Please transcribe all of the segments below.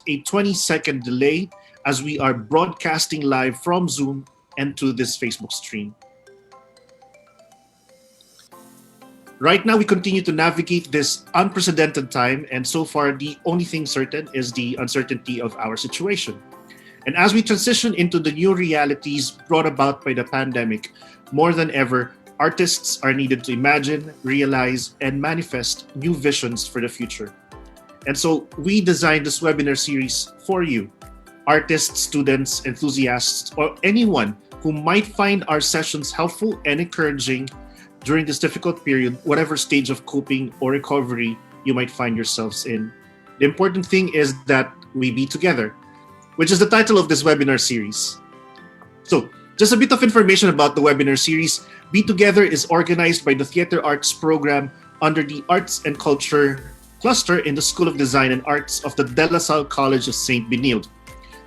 a 20-second delay as we are broadcasting live from Zoom and to this Facebook stream. Right now, we continue to navigate this unprecedented time, and so far, the only thing certain is the uncertainty of our situation. And as we transition into the new realities brought about by the pandemic, more than ever, artists are needed to imagine, realize, and manifest new visions for the future. And so we designed this webinar series for you, artists, students, enthusiasts, or anyone who might find our sessions helpful and encouraging during this difficult period, whatever stage of coping or recovery you might find yourselves in. The important thing is that we be together, which is the title of this webinar series. So, just a bit of information about the webinar series. BeTogether is organized by the Theater Arts program under the Arts and Culture cluster in the School of Design and Arts of the De La Salle College of St. Benilde.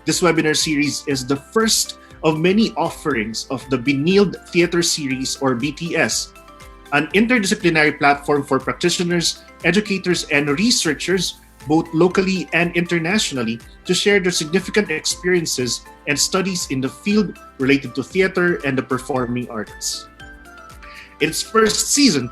This webinar series is the first of many offerings of the Benilde Theater Series, or BTS, an interdisciplinary platform for practitioners, educators, and researchers, both locally and internationally, to share their significant experiences and studies in the field related to theater and the performing arts. In its first season,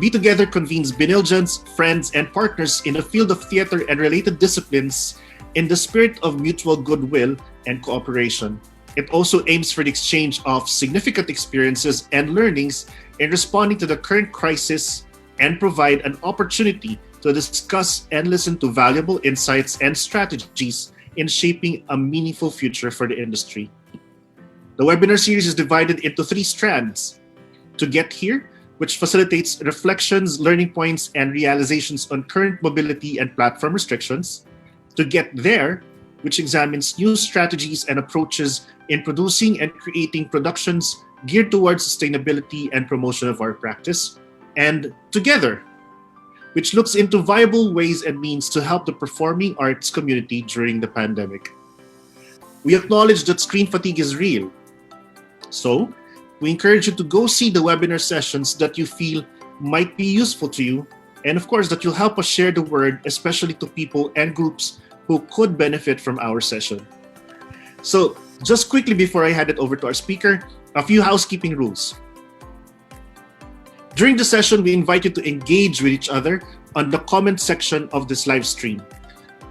BeTogether convenes Benildians, friends, and partners in the field of theater and related disciplines in the spirit of mutual goodwill and cooperation. It also aims for the exchange of significant experiences and learnings in responding to the current crisis and provide an opportunity to discuss and listen to valuable insights and strategies in shaping a meaningful future for the industry. The webinar series is divided into 3 strands. To Get Here, which facilitates reflections, learning points, and realizations on current mobility and platform restrictions. To Get There, which examines new strategies and approaches in producing and creating productions geared towards sustainability and promotion of our practice. And Together, which looks into viable ways and means to help the performing arts community during the pandemic. We acknowledge that screen fatigue is real. So, we encourage you to go see the webinar sessions that you feel might be useful to you, and of course that you'll help us share the word, especially to people and groups who could benefit from our session. So, just quickly before I hand it over to our speaker, a few housekeeping rules. During the session, we invite you to engage with each other on the comment section of this live stream.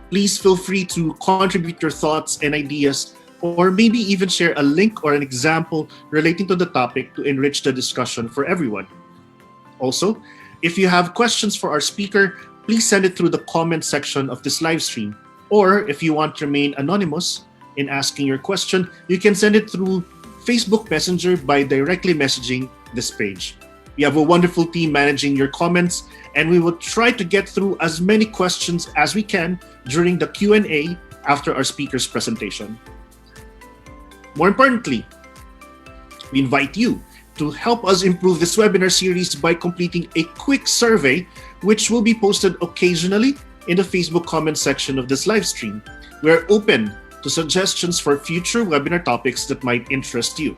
Please feel free to contribute your thoughts and ideas, or maybe even share a link or an example relating to the topic to enrich the discussion for everyone. Also, if you have questions for our speaker, please send it through the comment section of this live stream. Or if you want to remain anonymous in asking your question, you can send it through Facebook Messenger by directly messaging this page. We have a wonderful team managing your comments, and we will try to get through as many questions as we can during the Q&A after our speaker's presentation. More importantly, we invite you to help us improve this webinar series by completing a quick survey, which will be posted occasionally in the Facebook comment section of this live stream. We are open to suggestions for future webinar topics that might interest you.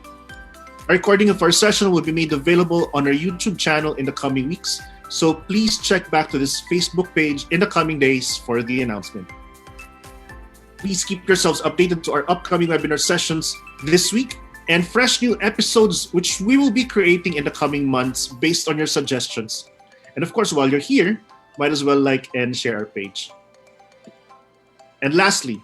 A recording of our session will be made available on our YouTube channel in the coming weeks, so please check back to this Facebook page in the coming days for the announcement. Please keep yourselves updated to our upcoming webinar sessions this week and fresh new episodes which we will be creating in the coming months based on your suggestions. And of course, while you're here, might as well like and share our page. And lastly,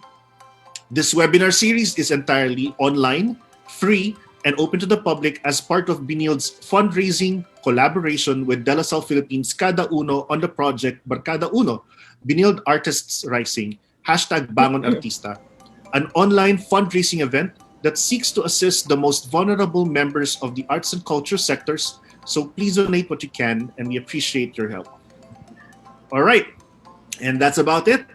this webinar series is entirely online, free, and open to the public as part of Benilde's fundraising collaboration with De La Salle Philippines Kada Uno on the project Barkada Uno, Benilde Artists Rising, #Bangon Artista, an online fundraising event that seeks to assist the most vulnerable members of the arts and culture sectors. So please donate what you can, and we appreciate your help. All right, and that's about it.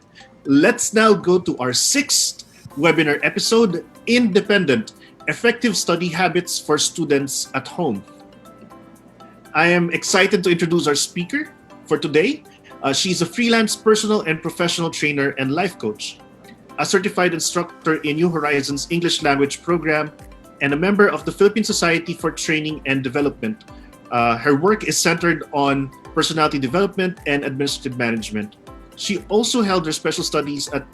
Let's now go to our 6th webinar episode, Independent, Effective Study Habits for Students at Home. I am excited to introduce our speaker for today. She's a freelance personal and professional trainer and life coach, a certified instructor in New Horizons English Language Program, and a member of the Philippine Society for Training and Development. Her work is centered on personality development and administrative management. She also held her special studies at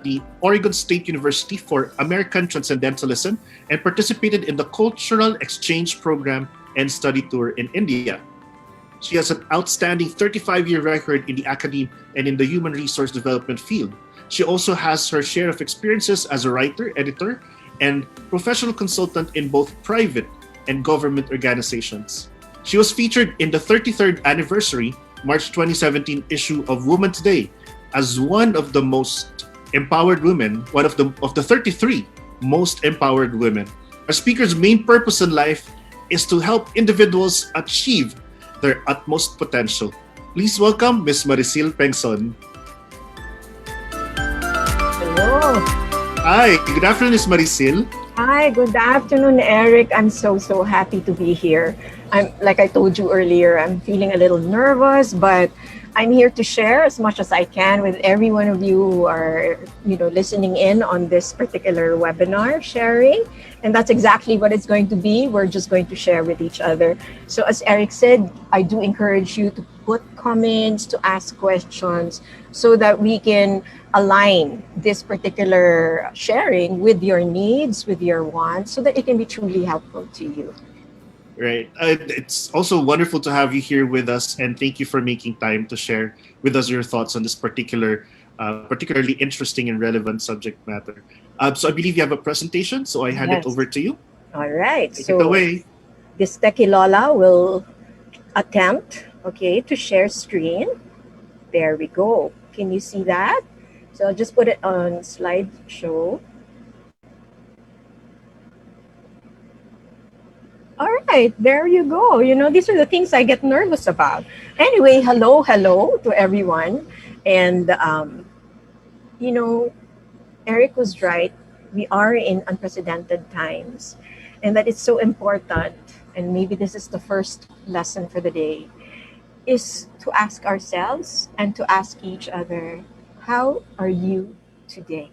the Oregon State University for American Transcendentalism and participated in the Cultural Exchange Program and Study Tour in India. She has an outstanding 35-year record in the academe and in the human resource development field. She also has her share of experiences as a writer, editor, and professional consultant in both private and government organizations. She was featured in the 33rd anniversary March 2017 issue of Woman Today as one of the most empowered women, one of the 33 most empowered women. Our speaker's main purpose in life is to help individuals achieve their utmost potential. Please welcome Ms. Maricil Pengson. Hello. Hi, good afternoon, Ms. Maricil. Hi, good afternoon, Eric. I'm so happy to be here. Like I told you earlier, I'm feeling a little nervous, but I'm here to share as much as I can with every one of you who are, listening in on this particular webinar sharing. And that's exactly what it's going to be. We're just going to share with each other. So as Eric said, I do encourage you to put comments, to ask questions so that we can align this particular sharing with your needs, with your wants, so that it can be truly helpful to you. Right. It's also wonderful to have you here with us, and thank you for making time to share with us your thoughts on this particularly interesting and relevant subject matter. So I believe you have a presentation, so I hand it over to you. All right. Take it away. This Techie Lola will attempt, to share screen. There we go. Can you see that? So I'll just put it on slideshow. All right, there you go. These are the things I get nervous about. Anyway, hello to everyone. And, Eric was right. We are in unprecedented times, and that it's so important. And maybe this is the first lesson for the day, is to ask ourselves and to ask each other, how are you today?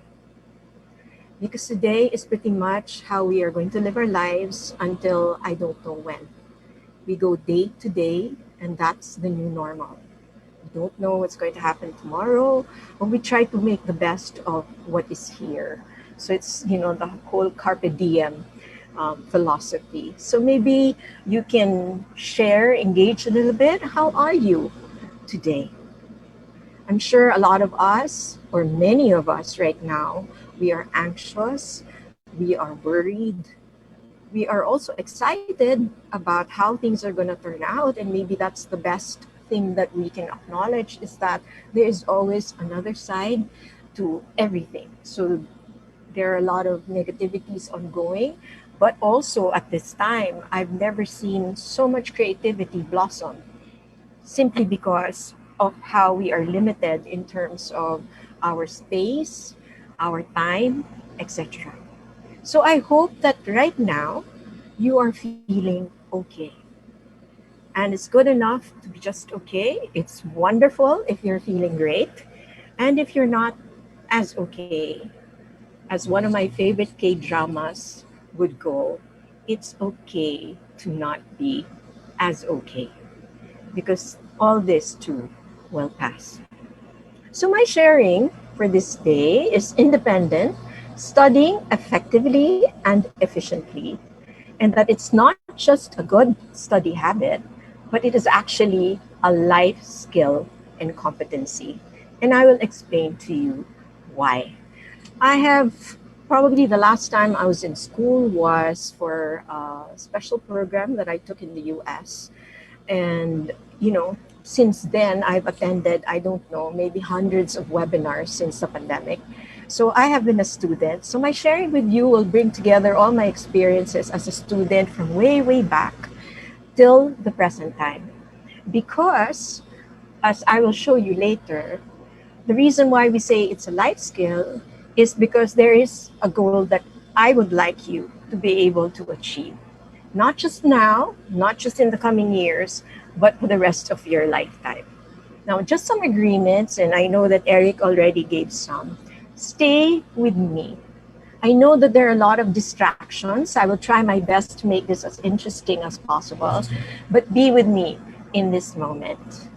Because today is pretty much how we are going to live our lives until I don't know when. We go day to day, and that's the new normal. We don't know what's going to happen tomorrow, but we try to make the best of what is here. So it's, the whole carpe diem philosophy. So maybe you can share, engage a little bit. How are you today? I'm sure a lot of us, or many of us right now, we are anxious, we are worried, we are also excited about how things are going to turn out. And maybe that's the best thing that we can acknowledge, is that there is always another side to everything. So there are a lot of negativities ongoing, but also at this time, I've never seen so much creativity blossom, simply because of how we are limited in terms of our space, our time, etc. So I hope that right now you are feeling okay. And it's good enough to be just okay. It's wonderful if you're feeling great. And if you're not as okay, as one of my favorite K-dramas would go, it's okay to not be as okay. Because all this too will pass. So my sharing for this day is independent, studying effectively and efficiently, and that it's not just a good study habit, but it is actually a life skill and competency. And I will explain to you why. I have probably the last time I was in school was for a special program that I took in the US. And, since then I've attended, I don't know, maybe hundreds of webinars since the pandemic. So I have been a student. So my sharing with you will bring together all my experiences as a student from way back till the present time. Because, as I will show you later, the reason why we say it's a life skill is because there is a goal that I would like you to be able to achieve. Not just now, not just in the coming years, but for the rest of your lifetime. Now, just some agreements, and I know that Eric already gave some. Stay with me. I know that there are a lot of distractions. I will try my best to make this as interesting as possible, but be with me in this moment.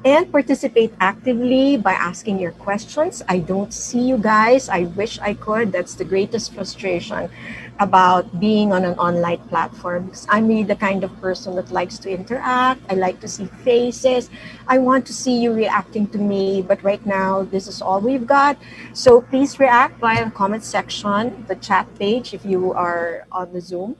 and participate actively by asking your questions. I don't see you guys. I wish I could. That's the greatest frustration about being on an online platform, because I'm really the kind of person that likes to interact. I like to see faces. I want to see you reacting to me, but right now this is all we've got. So please react via the comment section, the chat page if you are on the Zoom,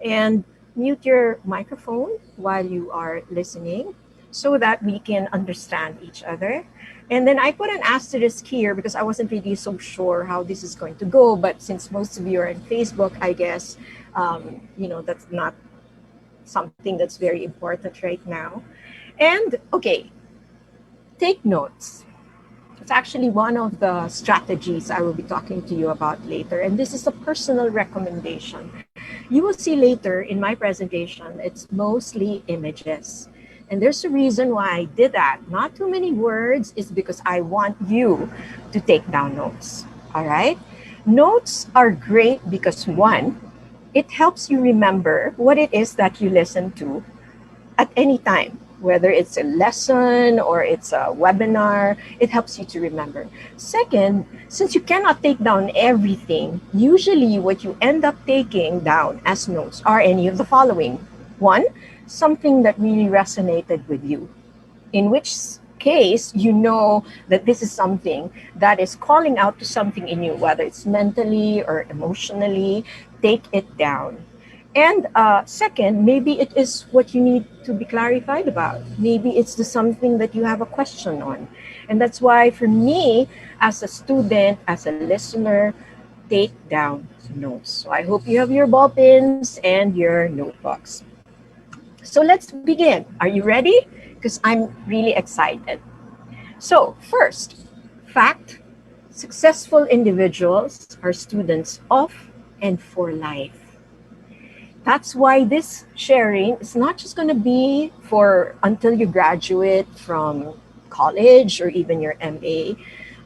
and mute your microphone while you are listening so that we can understand each other. And then I put an asterisk here because I wasn't really so sure how this is going to go. But since most of you are on Facebook, I guess, that's not something that's very important right now. And okay, take notes. It's actually one of the strategies I will be talking to you about later. And this is a personal recommendation. You will see later in my presentation, it's mostly images. And there's a reason why I did that. Not too many words is because I want you to take down notes. All right? Notes are great because one, it helps you remember what it is that you listen to at any time, whether it's a lesson or it's a webinar, it helps you to remember. Second, since you cannot take down everything, usually what you end up taking down as notes are any of the following. One, something that really resonated with you, in which case you know that this is something that is calling out to something in you, whether it's mentally or emotionally. Take it down. And second, maybe it is what you need to be clarified about. Maybe it's the something that you have a question on. And that's why for me, as a student, as a listener, take down notes. So I hope you have your ball pens and your notebooks. So let's begin. Are you ready? Because I'm really excited. So, first, fact, successful individuals are students of and for life. That's why this sharing is not just going to be for until you graduate from college or even your MA,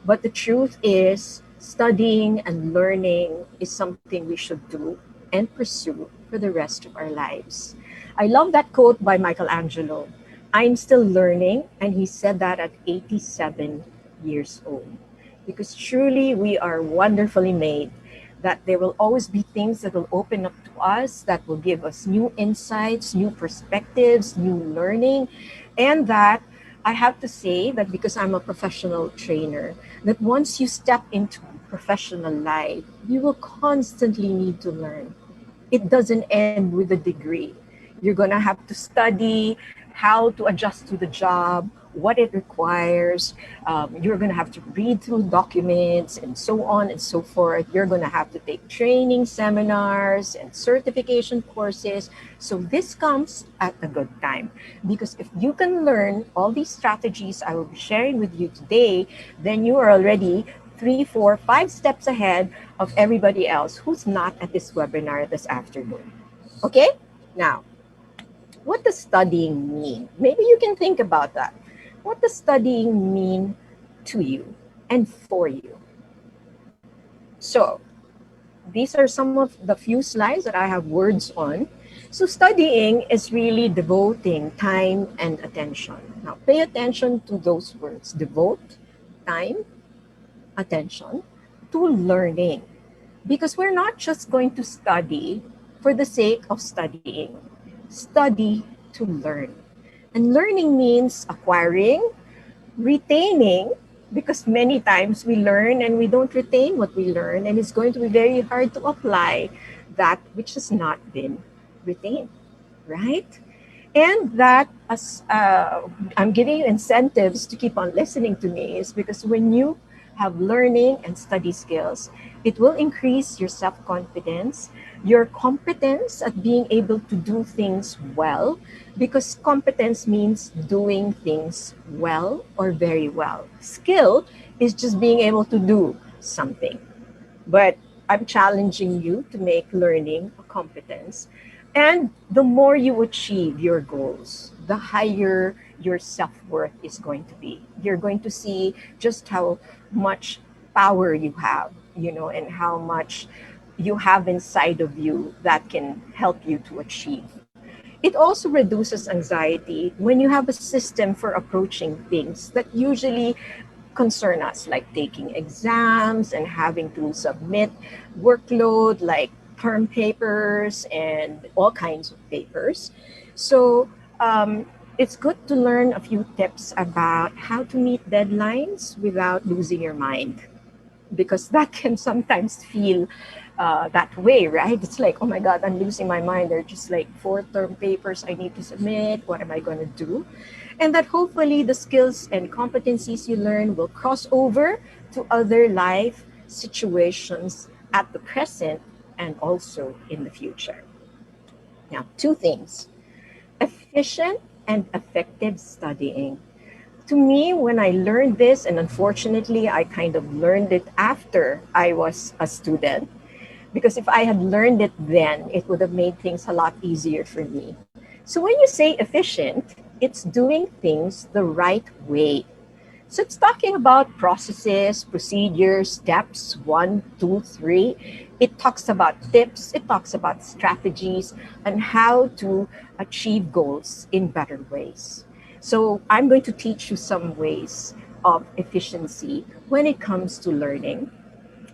but the truth is studying and learning is something we should do and pursue for the rest of our lives. I love that quote by Michelangelo. I'm still learning, and he said that at 87 years old. Because truly we are wonderfully made, that there will always be things that will open up to us, that will give us new insights, new perspectives, new learning, and that I have to say that because I'm a professional trainer, that once you step into professional life, you will constantly need to learn. It doesn't end with a degree. You're going to have to study how to adjust to the job, what it requires. You're going to have to read through documents and so on and so forth. You're going to have to take training seminars and certification courses. So this comes at a good time, because if you can learn all these strategies I will be sharing with you today, then you are already 3, 4, 5 steps ahead of everybody else who's not at this webinar this afternoon. Okay? Now, what does studying mean? Maybe you can think about that. What does studying mean to you and for you? So, these are some of the few slides that I have words on. So, studying is really devoting time and attention. Now, pay attention to those words: devote, time, attention, to learning. Because we're not just going to study for the sake of studying. Study to learn. And learning means acquiring, retaining, because many times we learn and we don't retain what we learn, and it's going to be very hard to apply that which has not been retained, right? And that, as I'm giving you incentives to keep on listening to me, is because when you have learning and study skills, it will increase your self-confidence, your competence at being able to do things well, because competence means doing things well or very well. Skill is just being able to do something. But I'm challenging you to make learning a competence. And the more you achieve your goals, the higher your self worth is going to be. You're going to see just how much power you have, and how much you have inside of you that can help you to achieve. It also reduces anxiety when you have a system for approaching things that usually concern us, like taking exams and having to submit workload like term papers and all kinds of papers. So um, it's good to learn a few tips about how to meet deadlines without losing your mind, because that can sometimes feel that way, right? It's like, oh my God, I'm losing my mind. There are just like 4 term papers I need to submit. What am I going to do? And that hopefully the skills and competencies you learn will cross over to other life situations at the present and also in the future. Now, 2 things: efficient and effective studying. To me, when I learned this, and unfortunately, I kind of learned it after I was a student, because if I had learned it then, it would have made things a lot easier for me. So when you say efficient, it's doing things the right way. So it's talking about processes, procedures, steps 1, 2, 3. It talks about tips, it talks about strategies, and how to achieve goals in better ways. So I'm going to teach you some ways of efficiency when it comes to learning.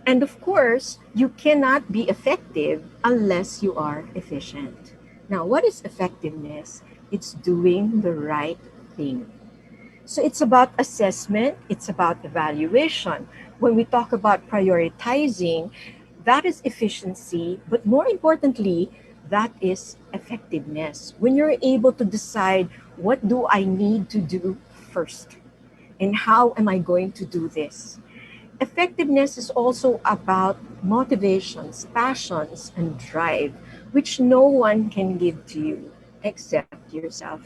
And of course, you cannot be effective unless you are efficient. Now, what is effectiveness? It's doing the right thing. So it's about assessment, it's about evaluation. When we talk about prioritizing, that is efficiency, but more importantly, that is effectiveness. When you're able to decide, what do I need to do first? And how am I going to do this? Effectiveness is also about motivations, passions, and drive, which no one can give to you except yourself.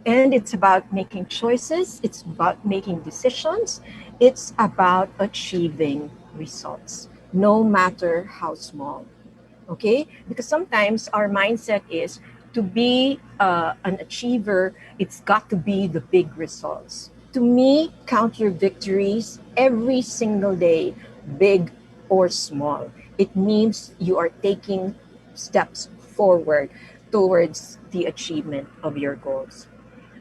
And it's about making choices, it's about making decisions, it's about achieving results, no matter how small. Okay? Because sometimes our mindset is to be an achiever, it's got to be the big results. To me, count your victories every single day, big or small. It means you are taking steps forward towards the achievement of your goals.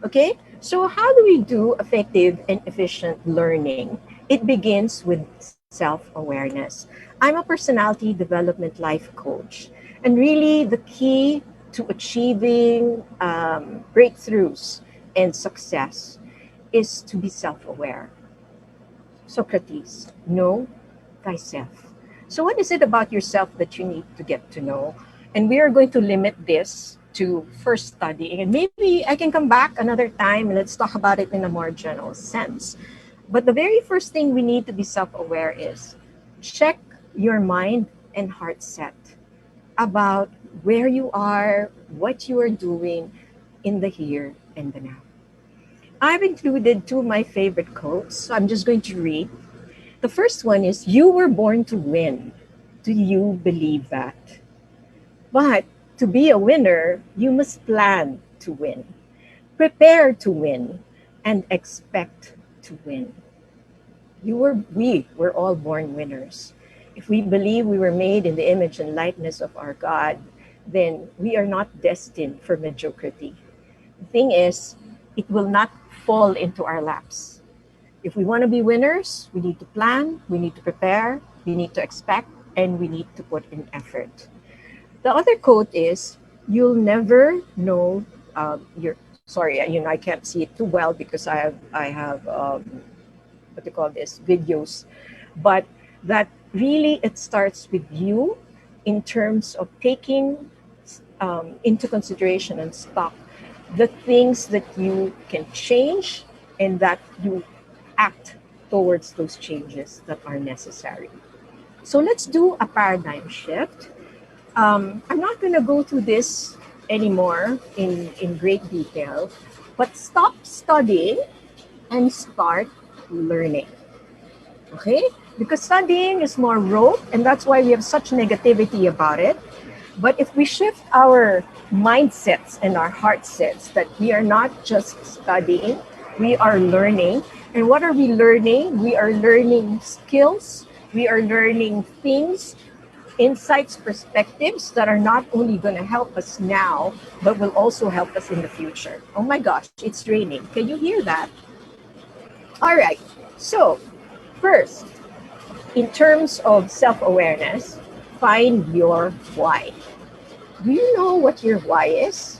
Okay, so how do we do effective and efficient learning? It begins with self awareness. I'm a personality development life coach, and really the key to achieving breakthroughs and success is to be self aware. Socrates, know thyself. So, what is it about yourself that you need to get to know? And we are going to limit this to first studying. And maybe I can come back another time and let's talk about it in a more general sense. But the very first thing we need to be self aware is check your mind and heart set about where you are, what you are doing in the here and the now. I've included 2 of my favorite quotes, so I'm just going to read. The first one is, you were born to win. Do you believe that? But to be a winner, you must plan to win, prepare to win, and expect to win. We were all born winners. If we believe we were made in the image and likeness of our God, then we are not destined for mediocrity. The thing is, it will not fall into our laps. If we want to be winners, we need to plan, we need to prepare, we need to expect, and we need to put in effort. The other quote is, "You'll never know your." Sorry, I can't see it too well because I have what do you call this, videos, but that really it starts with you in terms of taking into consideration and stock the things that you can change and that you act towards those changes that are necessary. So let's do a paradigm shift. I'm not going to go through this anymore in great detail, but stop studying and start learning. Okay? Because studying is more rote, and that's why we have such negativity about it. But if we shift our mindsets and our heart sets that we are not just studying, we are learning. And what are we learning? We are learning skills, we are learning things insights, perspectives that are not only going to help us now, but will also help us in the future. Oh my gosh, it's raining. Can you hear that? All right. So, first, in terms of self awareness, find your why. Do you know what your why is?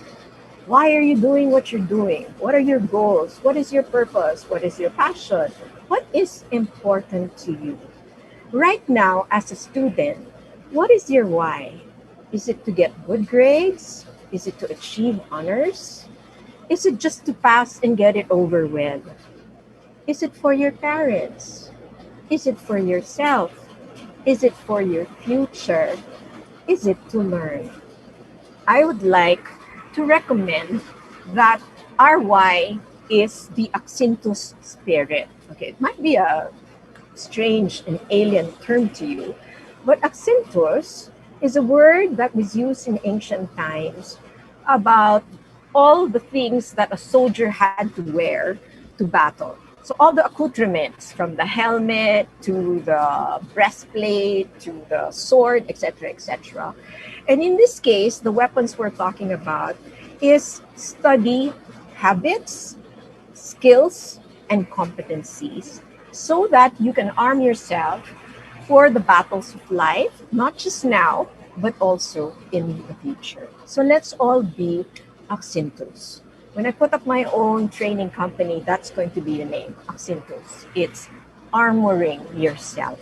Why are you doing what you're doing? What are your goals? What is your purpose? What is your passion? What is important to you? Right now, as a student, what is your why? Is it to get good grades? Is it to achieve honors? Is it just to pass and get it over with? Is it for your parents? Is it for yourself? Is it for your future? Is it to learn? I would like to recommend that our why is the Accentus spirit. Okay, it might be a strange and alien term to you, but Accentus is a word that was used in ancient times about all the things that a soldier had to wear to battle. So all the accoutrements, from the helmet to the breastplate to the sword, etc., etc. And in this case, the weapons we're talking about is study habits, skills, and competencies so that you can arm yourself for the battles of life, not just now, but also in the future. So let's all be Oxyntos. When I put up my own training company, that's going to be the name, Oxyntos. It's armoring yourself.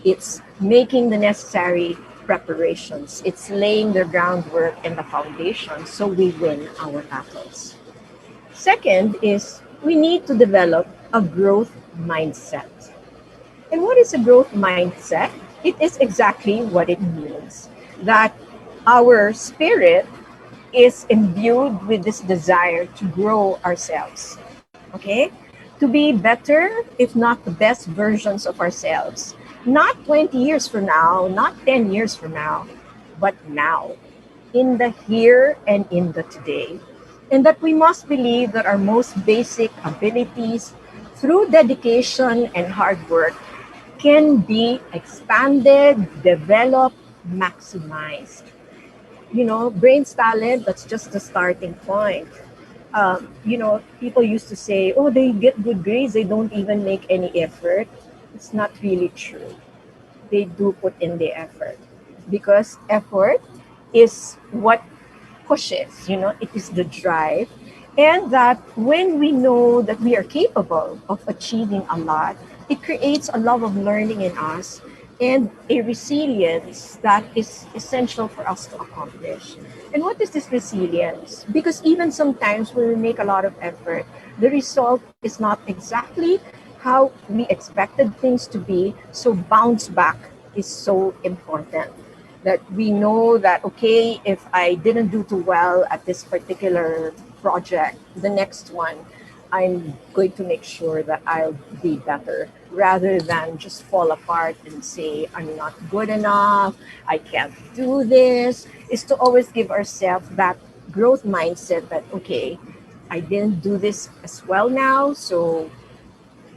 It's making the necessary preparations. It's laying the groundwork and the foundation so we win our battles. Second is we need to develop a growth mindset. And what is a growth mindset? It is exactly what it means that our spirit is imbued with this desire to grow ourselves, okay? To be better, if not the best versions of ourselves. Not 20 years from now, not 10 years from now, but now, in the here and in the today. And that we must believe that our most basic abilities, through dedication and hard work, can be expanded, developed, maximized. You know, brain's talent, that's just the starting point. People used to say, oh, they get good grades, they don't even make any effort. It's not really true. They do put in the effort because effort is what pushes, it is the drive. And that when we know that we are capable of achieving a lot, it creates a love of learning in us and a resilience that is essential for us to accomplish. And what is this resilience? Because even sometimes when we make a lot of effort, the result is not exactly how we expected things to be. So bounce back is so important, that we know that, okay, if I didn't do too well at this particular project, the next one, I'm going to make sure that I'll be better, rather than just fall apart and say, I'm not good enough, I can't do this, is to always give ourselves that growth mindset that, okay, I didn't do this as well now, so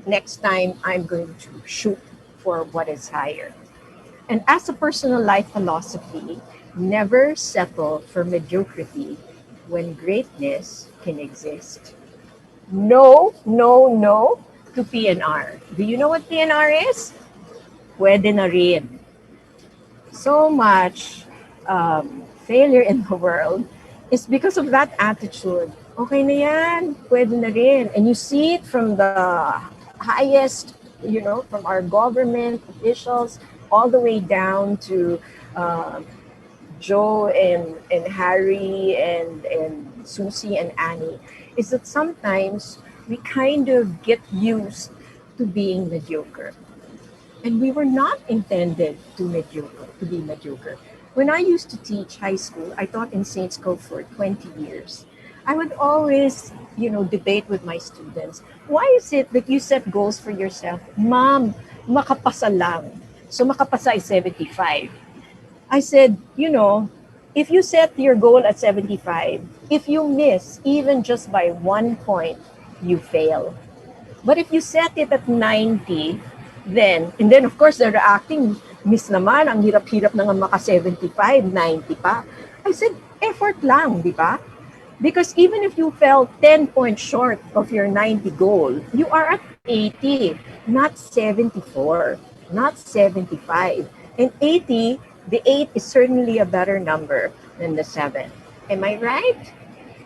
next time I'm going to shoot for what is higher. And as a personal life philosophy, never settle for mediocrity when greatness can exist. No, no, no to PNR. Do you know what PNR is? Pwede na rin. So much failure in the world is because of that attitude. Okay na yan, pwede na rin. And you see it from the highest, from our government officials all the way down to Joe and Harry and Susie and Annie, is that sometimes we kind of get used to being mediocre. And we were not intended to be mediocre. When I used to teach high school, I taught in Saints Cove for 20 years. I would always, debate with my students. Why is it that you set goals for yourself? Ma'am, makapasa lang. So makapasa is 75. I said, if you set your goal at 75, if you miss even just by 1 point, you fail. But if you set it at 90, and then of course they're reacting, Miss naman, ang hirap-hirap na nga maka 75, 90 pa. I said, effort lang, di ba? Because even if you fell 10 points short of your 90 goal, you are at 80, not 74, not 75. And 80, the 8 is certainly a better number than the 7. Am I right?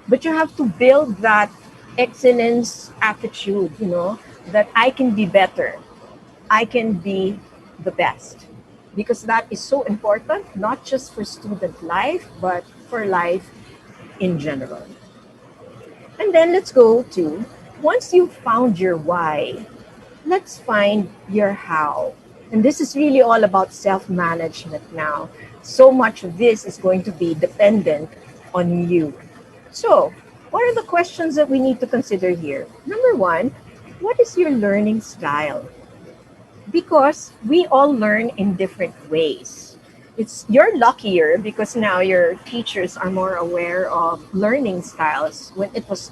But you have to build that excellence attitude, that I can be better. I can be the best. Because that is so important, not just for student life, but for life in general. And then let's go to, once you've found your why, let's find your how. And this is really all about self management now. So much of this is going to be dependent on you. So, what are the questions that we need to consider here? Number one, what is your learning style? Because we all learn in different ways. It's you're luckier because now your teachers are more aware of learning styles. When it was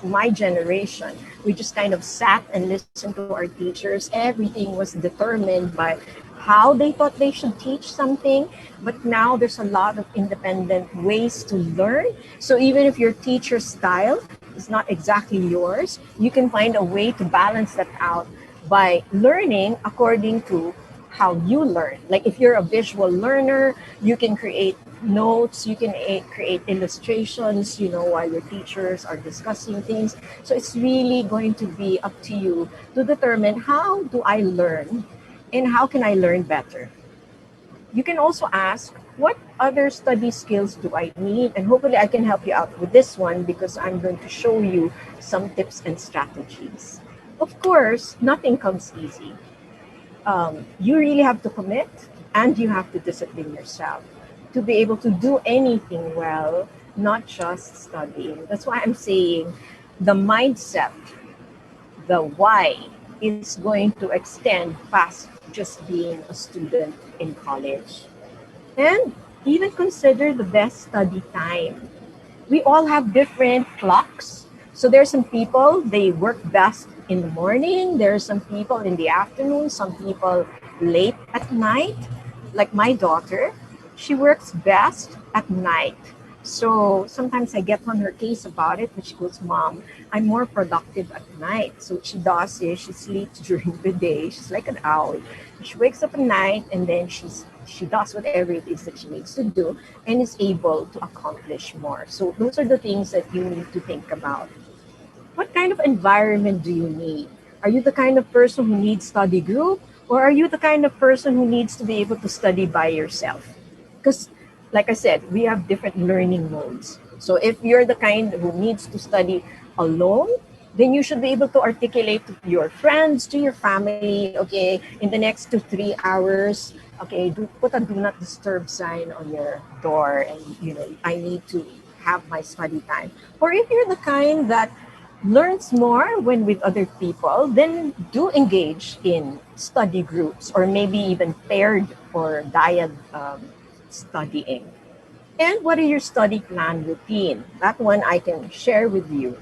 my generation, we just kind of sat and listened to our teachers. Everything was determined by how they thought they should teach something. But now there's a lot of independent ways to learn. So even if your teacher's style is not exactly yours, you can find a way to balance that out by learning according to how you learn. Like if you're a visual learner, you can create notes, you can create illustrations, while your teachers are discussing things. So it's really going to be up to you to determine how do I learn and how can I learn better. You can also ask, what other study skills do I need? And hopefully I can help you out with this one because I'm going to show you some tips and strategies. Of course, nothing comes easy. You really have to commit and you have to discipline yourself to be able to do anything well, not just studying. That's why I'm saying the mindset, the why is going to extend past just being a student in college. And even consider the best study time. We all have different clocks. So there's some people, they work best in the morning. There are some people in the afternoon, some people late at night. Like my daughter, she works best at night. So sometimes I get on her case about it, but she goes, Mom, I'm more productive at night. So what she does is she sleeps during the day. She's like an owl. She wakes up at night and then she does whatever it is that she needs to do and is able to accomplish more. So those are the things that you need to think about. What kind of environment do you need? Are you the kind of person who needs study group, or are you the kind of person who needs to be able to study by yourself? Because, like I said, we have different learning modes. So if you're the kind who needs to study alone, then you should be able to articulate to your friends, to your family, okay, in the next 2 3 hours, okay, put a do not disturb sign on your door, and I need to have my study time. Or if you're the kind that learns more when with other people, then do engage in study groups or maybe even paired or dyad studying. And what are your study plan routine? That one I can share with you.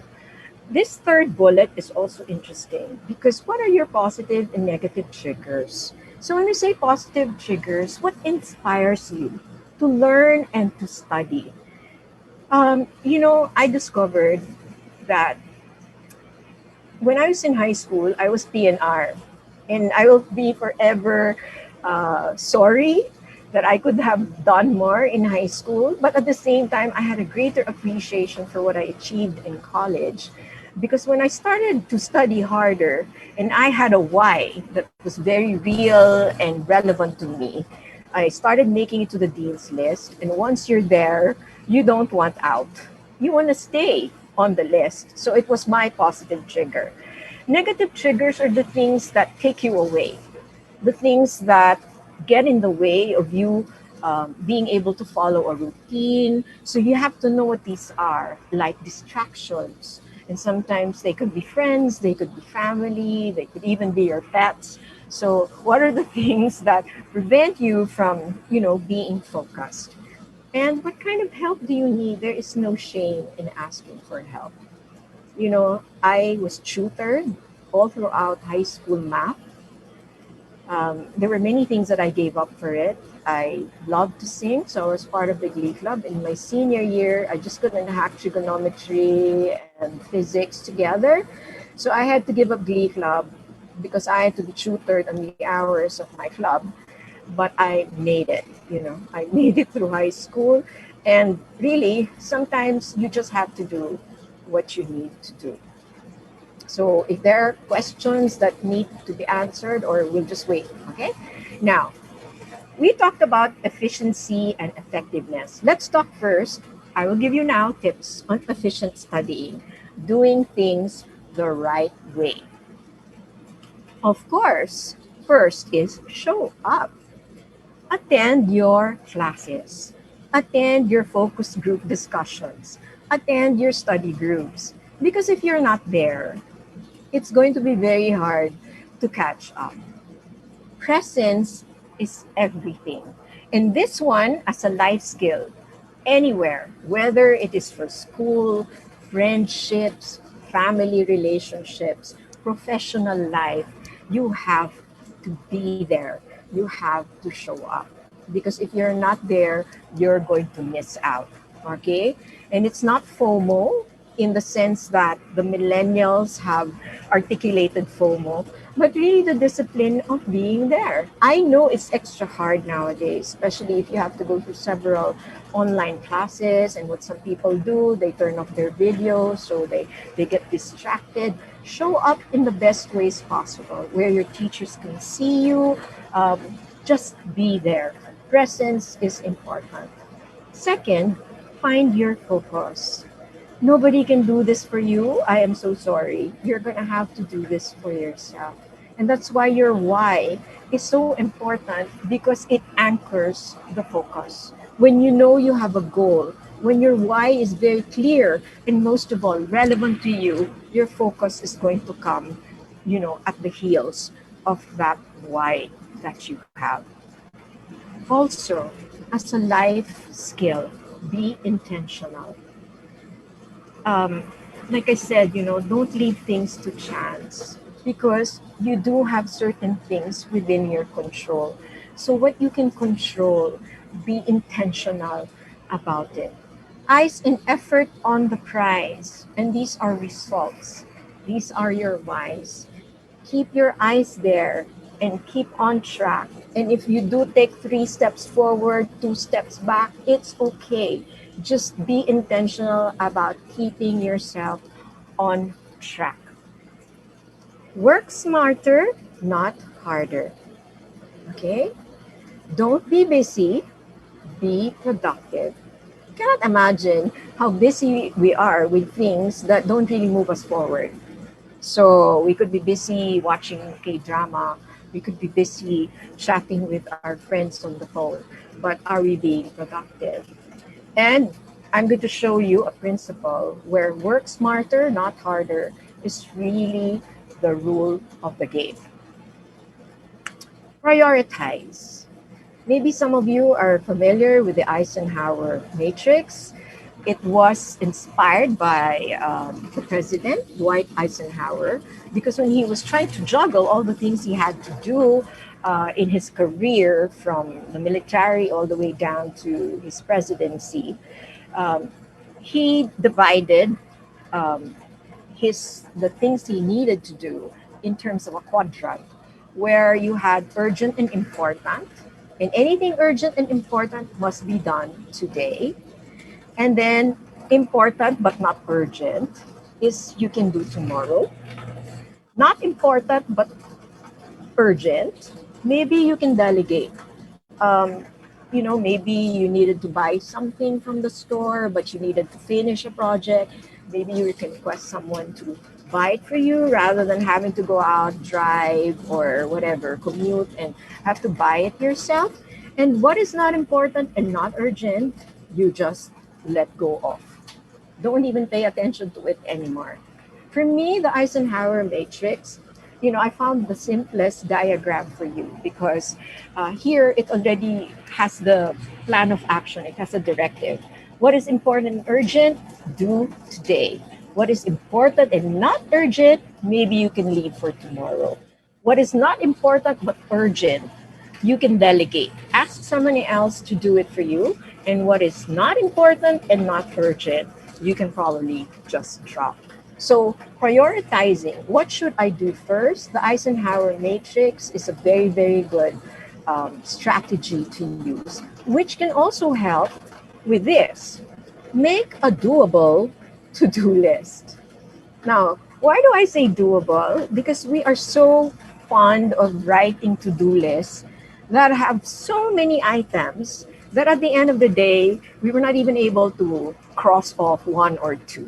This third bullet is also interesting because what are your positive and negative triggers? So when we say positive triggers, what inspires you to learn and to study? I discovered that when I was in high school, I was PNR. And I will be forever sorry that I could have done more in high school. But at the same time, I had a greater appreciation for what I achieved in college. Because when I started to study harder, and I had a why that was very real and relevant to me, I started making it to the dean's list. And once you're there, you don't want out. You want to stay on the list. So it was my positive trigger. Negative triggers are the things that take you away, the things that get in the way of you being able to follow a routine. So you have to know what these are, like distractions. And sometimes they could be friends, they could be family, they could even be your pets. So what are the things that prevent you from, being focused? And what kind of help do you need? There is no shame in asking for help. I was tutored all throughout high school math. There were many things that I gave up for it. I loved to sing, so I was part of the Glee Club. In my senior year, I just couldn't hack trigonometry and physics together. So I had to give up Glee Club because I had to be tutored on the hours of my club. But I made it, I made it through high school. And really, sometimes you just have to do what you need to do. So if there are questions that need to be answered, or we'll just wait, okay? Now, we talked about efficiency and effectiveness. Let's talk first. I will give you now tips on efficient studying, doing things the right way. Of course, first is show up. Attend your classes. Attend your focus group discussions. Attend your study groups. Because if you're not there, it's going to be very hard to catch up. Presence is everything. And this one, as a life skill, anywhere, whether it is for school, friendships, family relationships, professional life, you have to be there. You have to show up. Because if you're not there, you're going to miss out. Okay? And it's not FOMO in the sense that the millennials have articulated FOMO, but really the discipline of being there. I know it's extra hard nowadays, especially if you have to go through several online classes. And what some people do, they turn off their videos, so they get distracted. Show up in the best ways possible, where your teachers can see you. Just be there. Presence is important. Second, find your focus. Nobody can do this for you. I am so sorry. You're going to have to do this for yourself. And that's why your why is so important, because it anchors the focus. When you know you have a goal, when your why is very clear and most of all relevant to you, your focus is going to come, at the heels of that why that you have. Also, as a life skill, be intentional. um, like I said, don't leave things to chance, because you do have certain things within your control. So, what you can control, be intentional about it. Eyes and effort on the prize, and these are results. These are your whys. Keep your eyes there and keep on track. And if you do take 3 steps forward, 2 steps back, it's okay. Just be intentional about keeping yourself on track. Work smarter, not harder. Okay? Don't be busy, be productive. You cannot imagine how busy we are with things that don't really move us forward. So we could be busy watching K-drama. We could be busy chatting with our friends on the phone. But are we being productive? And I'm going to show you a principle where work smarter, not harder, is really the rule of the game. Prioritize. Maybe some of you are familiar with the Eisenhower matrix. It was inspired by the president, Dwight Eisenhower, because when he was trying to juggle all the things he had to do in his career, from the military all the way down to his presidency, um, he divided um, the things he needed to do in terms of a quadrant, where you had urgent and important, and anything urgent and important must be done today. And then important but not urgent is you can do tomorrow. Not important but urgent, maybe you can delegate. Um, maybe you needed to buy something from the store, but you needed to finish a project. Maybe you can request someone to buy it for you rather than having to go out, drive, or whatever, commute, and have to buy it yourself. And what is not important and not urgent, you just let go of. Don't even pay attention to it anymore. For me, the Eisenhower matrix, I found the simplest diagram for you, because here it already has the plan of action, it has a directive. What is important and urgent, do today. What is important and not urgent, maybe you can leave for tomorrow. What is not important but urgent, you can delegate. Ask somebody else to do it for you. And what is not important and not urgent, you can probably just drop. So, prioritizing what should I do first? The Eisenhower matrix is a very, very good strategy to use, which can also help with this. Make a doable to do list. Now, why do I say doable? Because we are so fond of writing to do lists that have so many items that at the end of the day, we were not even able to cross off one or two.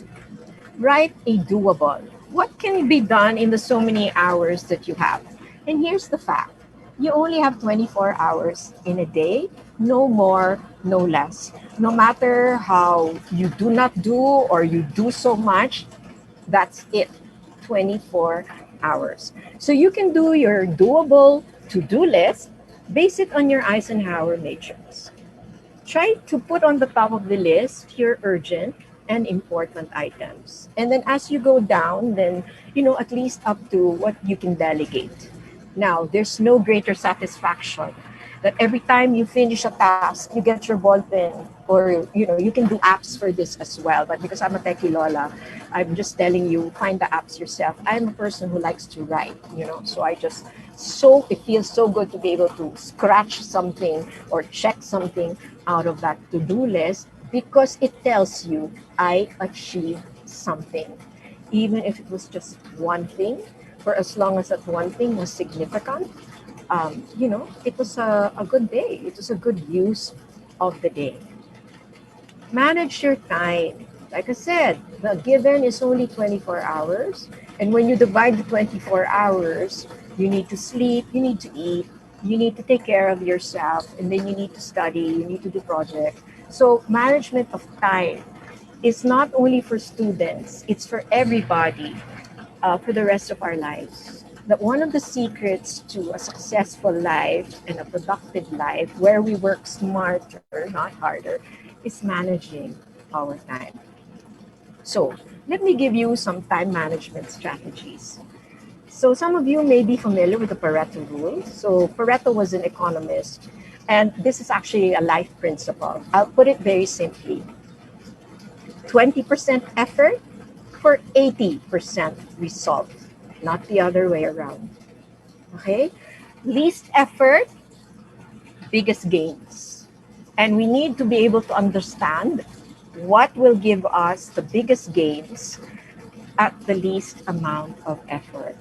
Write a doable. What can be done in the so many hours that you have? And here's the fact, you only have 24 hours in a day, no more, no less. No matter how you do not do or you do so much, that's it. 24 hours. So you can do your doable to do list, base it on your Eisenhower matrix. Try to put on the top of the list your urgent and important items. And then as you go down, then, at least up to what you can delegate. Now, there's no greater satisfaction that every time you finish a task, you get your ball pen, or, you can do apps for this as well. But because I'm a techie Lola, I'm just telling you, find the apps yourself. I'm a person who likes to write, so it feels so good to be able to scratch something or check something out of that to-do list, because it tells you I achieved something. Even if it was just one thing, for as long as that one thing was significant, it was a good day. It was a good use of the day. Manage your time. Like I said, the given is only 24 hours. And when you divide the 24 hours, you need to sleep, you need to eat, you need to take care of yourself, and then you need to study, you need to do projects. So, management of time is not only for students, it's for everybody, for the rest of our lives. That one of the secrets to a successful life and a productive life where we work smarter, not harder, is managing our time. So, let me give you some time management strategies. So, some of you may be familiar with the Pareto rule. So, Pareto was an economist, and this is actually a life principle. I'll put it very simply: 20% effort for 80% result, not the other way around. Okay? Least effort, biggest gains. And we need to be able to understand what will give us the biggest gains at the least amount of effort.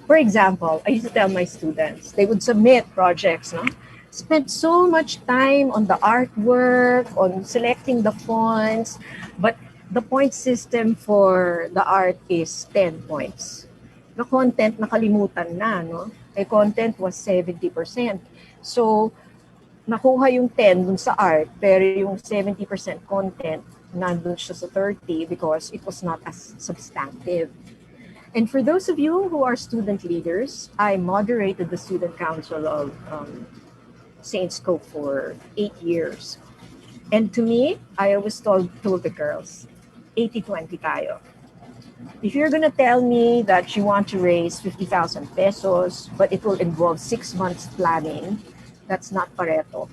For example, I used to tell my students, they would submit projects, no? Spent so much time on the artwork, on selecting the fonts, but the point system for the art is 10 points. The content, nakalimutan na, no? The content was 70%. So, nakuha yung 10 dun sa art, pero yung 70% content, nandun siya sa 30 because it was not as substantive. And for those of you who are student leaders, I moderated the student council of Saint Scope for 8 years. And to me, I always told the girls, 80-20 tayo. If you're gonna tell me that you want to raise 50,000 pesos, but it will involve 6 months planning, that's not Pareto.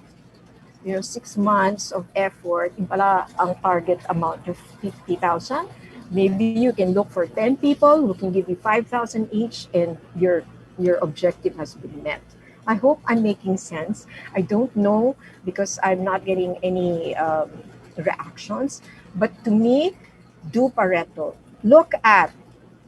6 months of effort, yung pala ang target amount of 50,000. Maybe you can look for 10 people who can give you 5,000 each, and your objective has been met. I hope I'm making sense. I don't know because I'm not getting any reactions. But to me, do Pareto. Look at,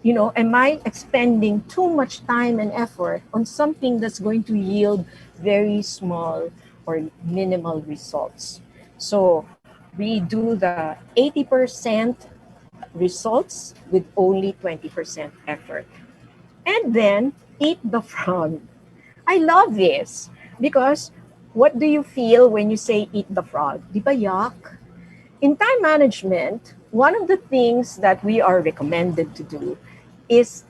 am I expending too much time and effort on something that's going to yield very small or minimal results? So we do the 80% results with only 20% effort. And then eat the frog. I love this because what do you feel when you say eat the frog? Di ba yuck? In time management, one of the things that we are recommended to do is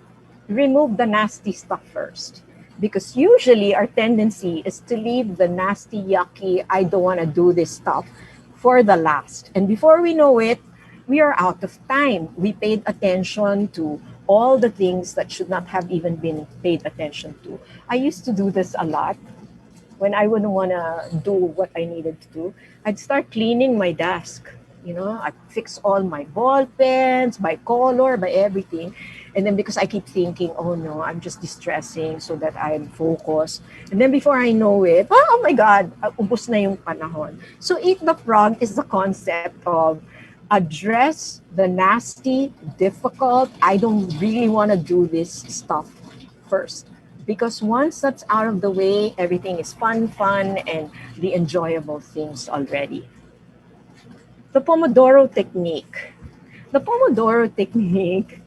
remove the nasty stuff first. Because usually our tendency is to leave the nasty, yucky, I don't want to do this stuff for the last. And before we know it, we are out of time. We paid attention to all the things that should not have even been paid attention to. I used to do this a lot when I wouldn't want to do what I needed to do. I'd start cleaning my desk. I'd fix all my ball pens by color, by everything. And then because I keep thinking, oh no, I'm just distressing so that I'm focused. And then before I know it, oh my God, ubos na yung panahon. So Eat the Frog is the concept of address the nasty, difficult, I don't really want to do this stuff first. Because once that's out of the way, everything is fun, and the enjoyable things already. The Pomodoro technique. The Pomodoro technique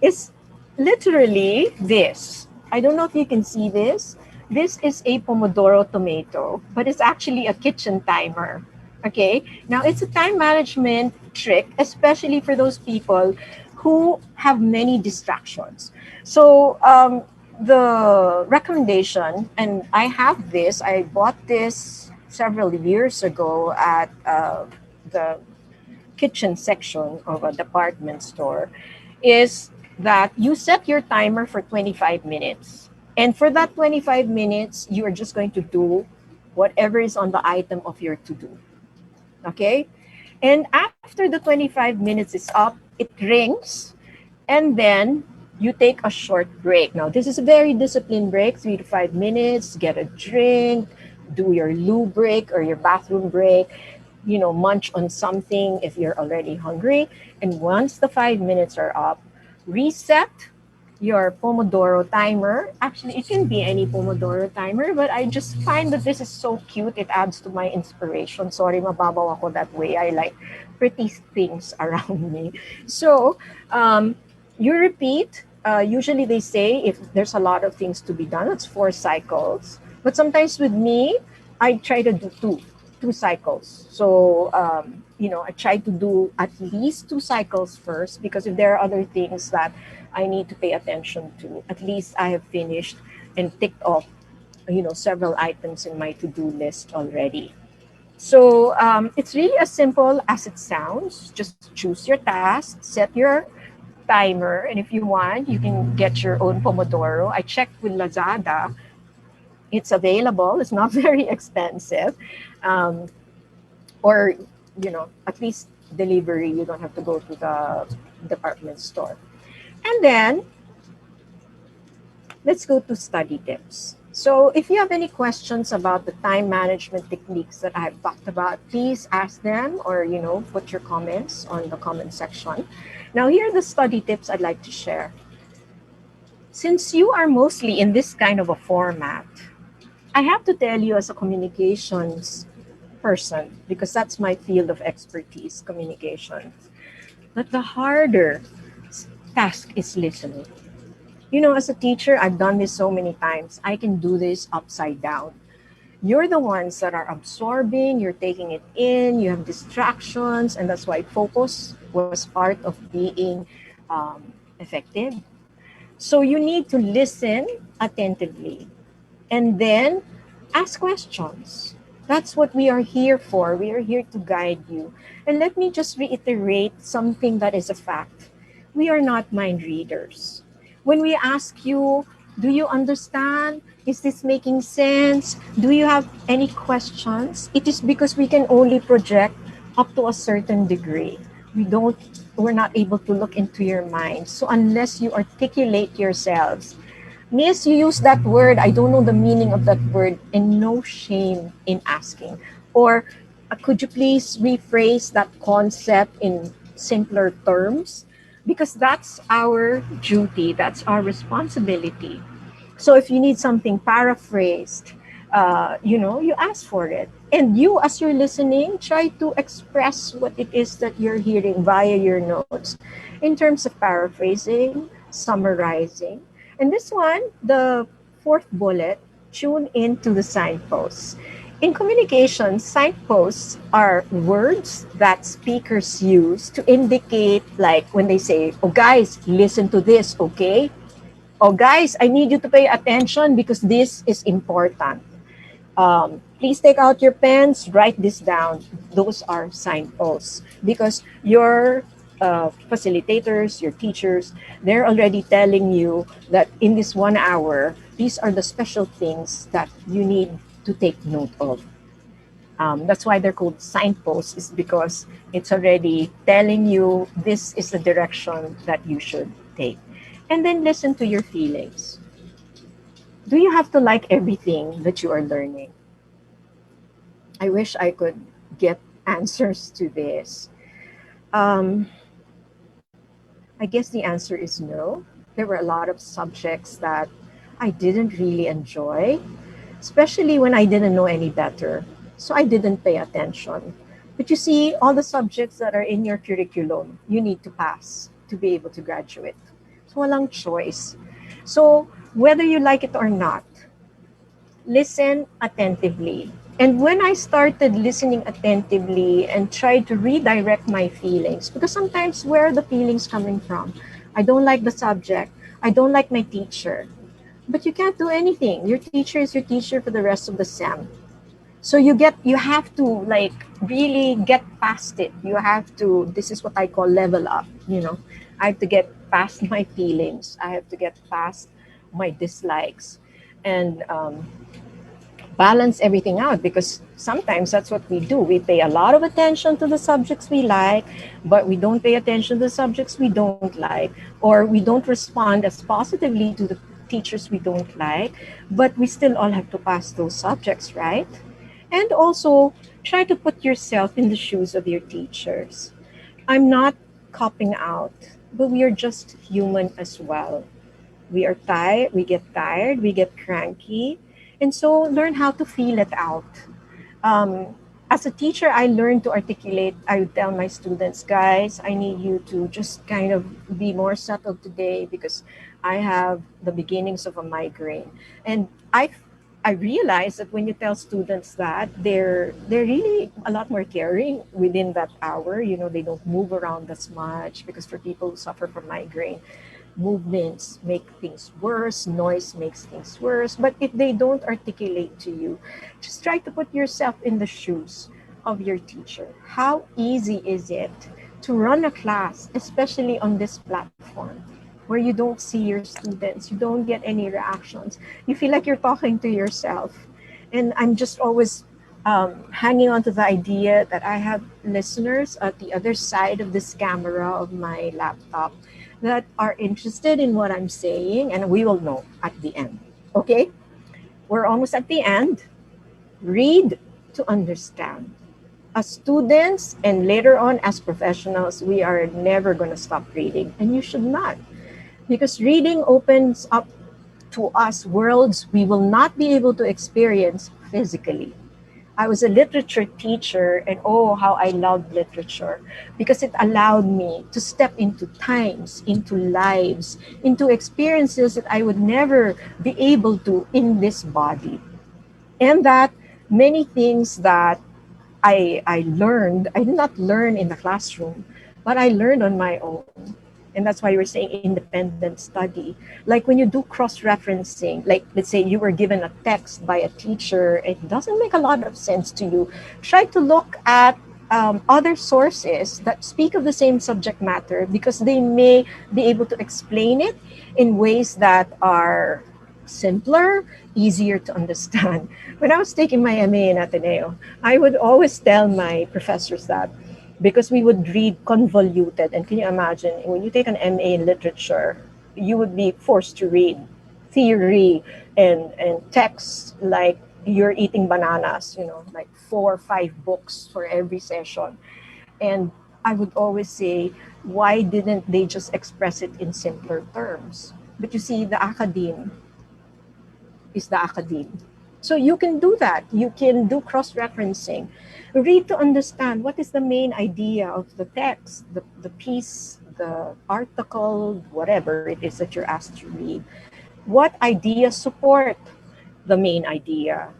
is literally this. I don't know if you can see this. This is a Pomodoro tomato, but it's actually a kitchen timer. Okay, now it's a time management trick, especially for those people who have many distractions. So, the recommendation, and I have this, I bought this several years ago at the kitchen section of a department store, is that you set your timer for 25 minutes. And for that 25 minutes, you are just going to do whatever is on the item of your to do. Okay? And after the 25 minutes is up, it rings, and then you take a short break. Now, this is a very disciplined break, 3 to 5 minutes, get a drink, do your loo break or your bathroom break, munch on something if you're already hungry. And once the 5 minutes are up, reset your Pomodoro timer. Actually, it can be any Pomodoro timer, but I just find that this is so cute. It adds to my inspiration. Sorry, mababaw ako that way. I like pretty things around me. So, you repeat. Usually they say if there's a lot of things to be done, it's 4 cycles. But sometimes with me, I try to do two cycles. So, I try to do at least 2 cycles first, because if there are other things that I need to pay attention to, at least I have finished and ticked off, several items in my to-do list already. So, it's really as simple as it sounds. Just choose your task, set your timer, and if you want, you can get your own Pomodoro. I checked with Lazada. It's available. It's not very expensive. Um, or, at least delivery. You don't have to go to the department store. And then let's go to study tips. So if you have any questions about the time management techniques that I've talked about, please ask them, or, put your comments on the comment section. Now, here are the study tips I'd like to share. Since you are mostly in this kind of a format, I have to tell you, as a communications person, because that's my field of expertise, communication, that the harder task is listening. As a teacher, I've done this so many times. I can do this upside down. You're the ones that are absorbing, you're taking it in, you have distractions, and that's why focus was part of being effective. So you need to listen attentively and then ask questions. That's what we are here for. We are here to guide you. And let me just reiterate something that is a fact. We are not mind readers. When we ask you, do you understand? Is this making sense? Do you have any questions? It is because we can only project up to a certain degree. We're not able to look into your mind. So unless you articulate yourselves, Miss, you use that word. I don't know the meaning of that word, and no shame in asking. Or could you please rephrase that concept in simpler terms? Because that's our duty, that's our responsibility. So if you need something paraphrased, you ask for it. And you, as you're listening, try to express what it is that you're hearing via your notes in terms of paraphrasing, summarizing. And this one, the fourth bullet, tune into the signposts. In communication, signposts are words that speakers use to indicate, like when they say, oh, guys, listen to this, okay? Oh, guys, I need you to pay attention because this is important. Please take out your pens, write this down. Those are signposts because your facilitators, your teachers, they're already telling you that in this 1 hour, these are the special things that you need to take note of. That's why they're called signposts, is because it's already telling you this is the direction that you should take. And then listen to your feelings. Do you have to like everything that you are learning? I wish I could get answers to this. Um, I guess the answer is no. There were a lot of subjects that I didn't really enjoy, especially when I didn't know any better. So I didn't pay attention. But you see, all the subjects that are in your curriculum, you need to pass to be able to graduate. So walang choice. So whether you like it or not, listen attentively. And when I started listening attentively and tried to redirect my feelings, because sometimes where are the feelings coming from? I don't like the subject. I don't like my teacher. But you can't do anything. Your teacher is your teacher for the rest of the sem. So you have to like really get past it. You have to, this is what I call level up, you know. I have to get past my feelings. I have to get past my dislikes. And balance everything out, because sometimes that's what we do. We pay a lot of attention to the subjects we like, but we don't pay attention to the subjects we don't like, or we don't respond as positively to the teachers we don't like, but we still all have to pass those subjects, right? And also try to put yourself in the shoes of your teachers. I'm not copping out, but we are just human as well. We are tired, we get tired, we get cranky. And so learn how to feel it out. um, as a teacher, I learned to articulate. I would tell my students, guys, I need you to just kind of be more settled today because I have the beginnings of a migraine. And I realize that when you tell students that, they're really a lot more caring within that hour. You know, they don't move around as much, because for people who suffer from migraine, movements make things worse, noise makes things worse. But if they don't articulate to you, just try to put yourself in the shoes of your teacher. How easy is it to run a class, especially on this platform, where you don't see your students, you don't get any reactions, you feel like you're talking to yourself? And I'm just always hanging on to the idea that I have listeners at the other side of this camera of my laptop that are interested in what I'm saying, and we will know at the end. Okay? We're almost at the end. Read to understand. As students and later on as professionals, we are never going to stop reading, and you should not, because reading opens up to us worlds we will not be able to experience physically. I was a literature teacher, and oh, how I loved literature, because it allowed me to step into times, into lives, into experiences that I would never be able to in this body. And that many things that I learned, I did not learn in the classroom, but I learned on my own. And that's why we're saying independent study. Like when you do cross referencing, like let's say you were given a text by a teacher, it doesn't make a lot of sense to you. Try to look at other sources that speak of the same subject matter, because they may be able to explain it in ways that are simpler, easier to understand. When I was taking my MA in Ateneo, I would always tell my professors that, because we would read convoluted. And can you imagine, when you take an MA in literature, you would be forced to read theory and texts like you're eating bananas, you know, like 4 or 5 books for every session. And I would always say, why didn't they just express it in simpler terms? But you see, the academe is the academe. So you can do that. You can do cross-referencing. Read to understand what is the main idea of the text, the piece, the article, whatever it is that you're asked to read. What ideas support the main idea?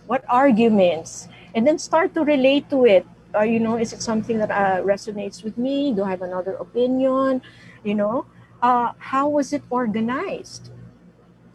What arguments? And then start to relate to it. You know, is it something that resonates with me? Do I have another opinion? You know, how was it organized?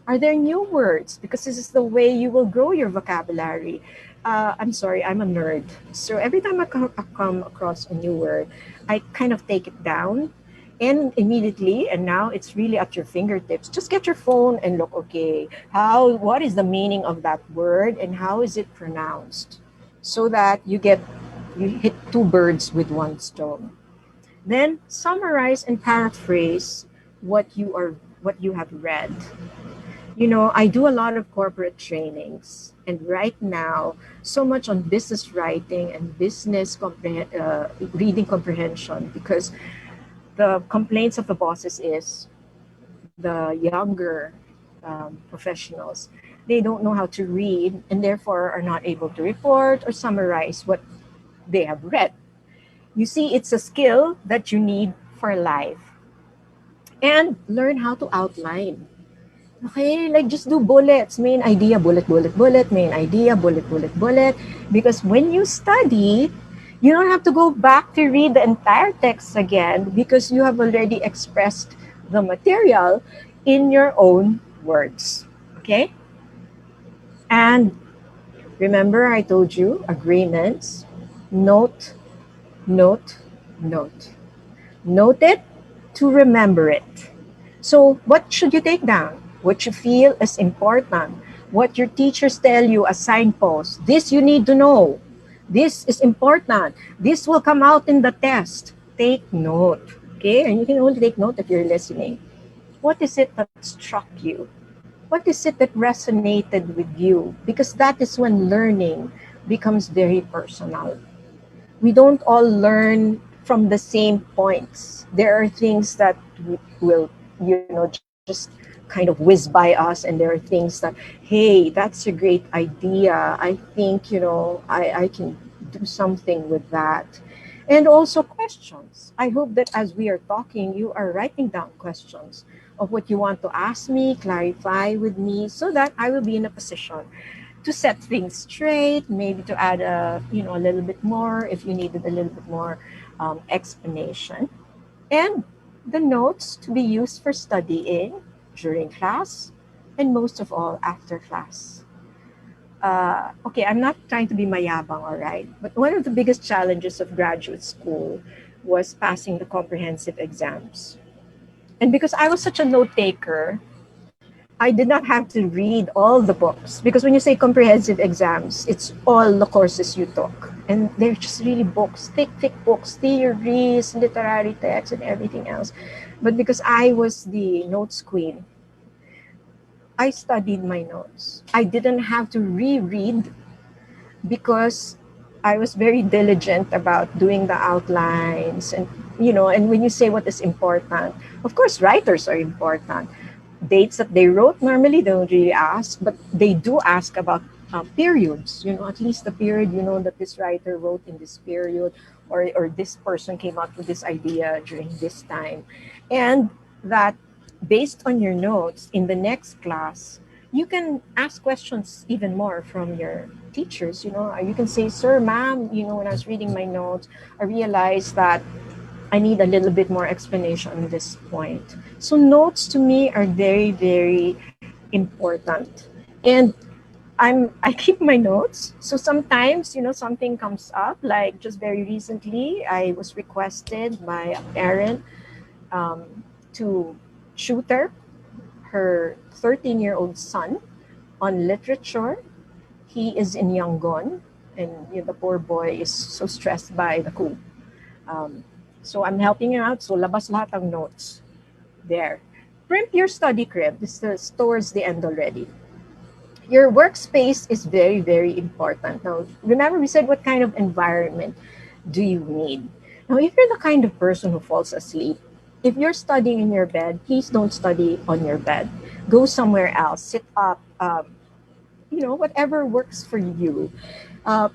Are there new words? Because this is the way you will grow your vocabulary. I'm sorry, I'm a nerd. So every time I come across a new word, I kind of take it down and immediately, and now it's really at your fingertips. Just get your phone and look, okay, what is the meaning of that word and how is it pronounced? So that you hit two birds with one stone. Then summarize and paraphrase what you have read. I do a lot of corporate trainings, and right now, so much on business writing and reading comprehension, because the complaints of the bosses is the younger professionals. They don't know how to read and therefore are not able to report or summarize what they have read. You see, it's a skill that you need for life. And learn how to outline. Okay, like just do bullets, main idea, bullet, bullet, bullet, main idea, bullet, bullet, bullet. Because when you study, you don't have to go back to read the entire text again because you have already expressed the material in your own words. Okay? And remember, I told you agreements, note, note, note. Note it to remember it. So, what should you take down? What you feel is important. What your teachers tell you as signposts. This you need to know. This is important. This will come out in the test. Take note. Okay? And you can only take note if you're listening. What is it that struck you? What is it that resonated with you? Because that is when learning becomes very personal. We don't all learn from the same points. There are things that will, just kind of whiz by us, and there are things that, hey, that's a great idea. I think, I can do something with that. And also questions. I hope that as we are talking, you are writing down questions of what you want to ask me, clarify with me, so that I will be in a position to set things straight, maybe to add a little bit more if you needed a little bit more explanation, and the notes to be used for studying during class and most of all after class. Okay, I'm not trying to be mayabang, all right, but one of the biggest challenges of graduate school was passing the comprehensive exams. And because I was such a note taker, I did not have to read all the books, because when you say comprehensive exams, it's all the courses you took. And they're just really books, thick, thick books, theories, literary texts, and everything else. But because I was the notes queen, I studied my notes. I didn't have to reread because I was very diligent about doing the outlines, and when you say what is important, of course writers are important. Dates that they wrote, normally they don't really ask, but they do ask about periods, at least the period, that this writer wrote in this period, or this person came up with this idea during this time. And that, based on your notes in the next class, you can ask questions even more from your teachers. You can say, sir, ma'am, when I was reading my notes, I realized that I need a little bit more explanation on this point. So notes to me are very, very important. And I keep my notes. So sometimes, something comes up. Like just very recently, I was requested by a parent to tutor her 13-year-old son on literature. He is in Yangon, and the poor boy is so stressed by the coup. Um, so I'm helping him out. So labas lahat ng notes there. Print your study crib. This is towards the end already. Your workspace is very, very important. Now, remember we said what kind of environment do you need? Now, if you're the kind of person who falls asleep, if you're studying in your bed, please don't study on your bed. Go somewhere else. Sit up. Whatever works for you.